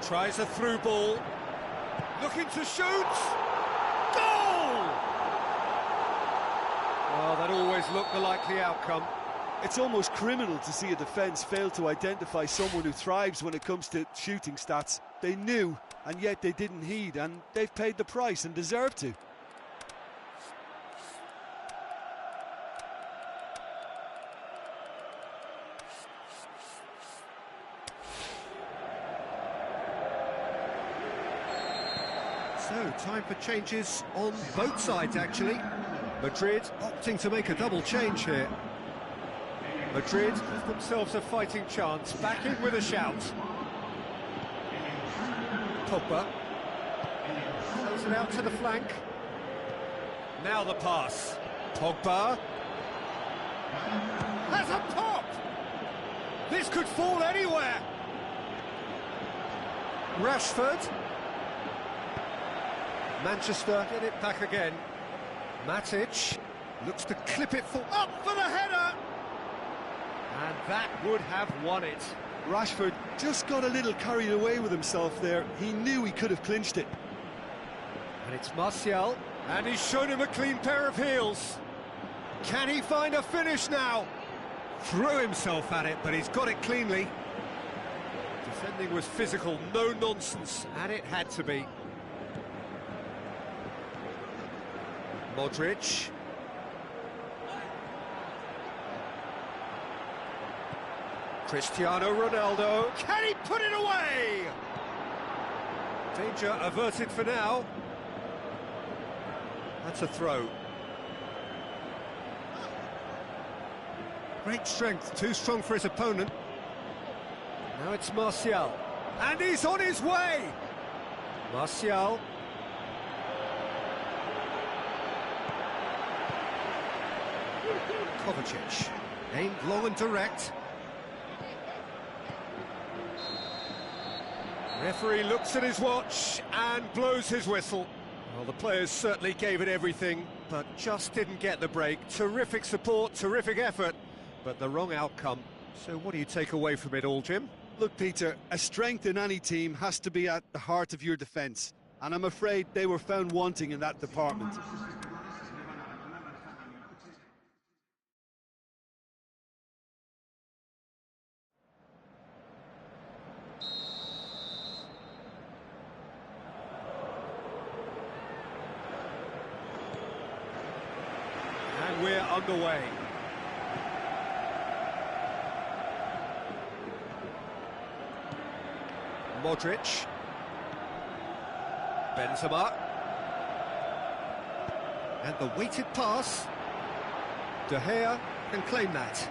Tries a through ball. Looking to shoot. Goal! Well, that always looked the likely outcome. It's almost criminal to see a defence fail to identify someone who thrives when it comes to shooting stats. They knew, and yet they didn't heed, and they've paid the price and deserve to. So, time for changes on both sides, actually. Madrid opting to make a double change here. Madrid give themselves a fighting chance, back in with a shout. Pogba throws it out to the flank. Now the pass. Pogba has a pop! This could fall anywhere! Rashford. Manchester get it back again. Matic looks to clip it for... Up for the header! And that would have won it. Rashford just got a little carried away with himself there. He knew he could have clinched it. And it's Martial, and he's shown him a clean pair of heels. Can he find a finish now? Threw himself at it, but he's got it cleanly. Defending was physical, no nonsense, and it had to be. Modric. Cristiano Ronaldo. Can he put it away? Danger averted for now. That's a throw. Great strength, too strong for his opponent. Now it's Martial. And he's on his way! Martial. Kovacic. Aimed long and direct. Referee looks at his watch and blows his whistle. Well, the players certainly gave it everything, but just didn't get the break. Terrific support, terrific effort, but the wrong outcome. So what do you take away from it all, Jim? Look, Peter, a strength in any team has to be at the heart of your defence, and I'm afraid they were found wanting in that department. And we're underway. Modric. Benzema. And the weighted pass. De Gea can claim that.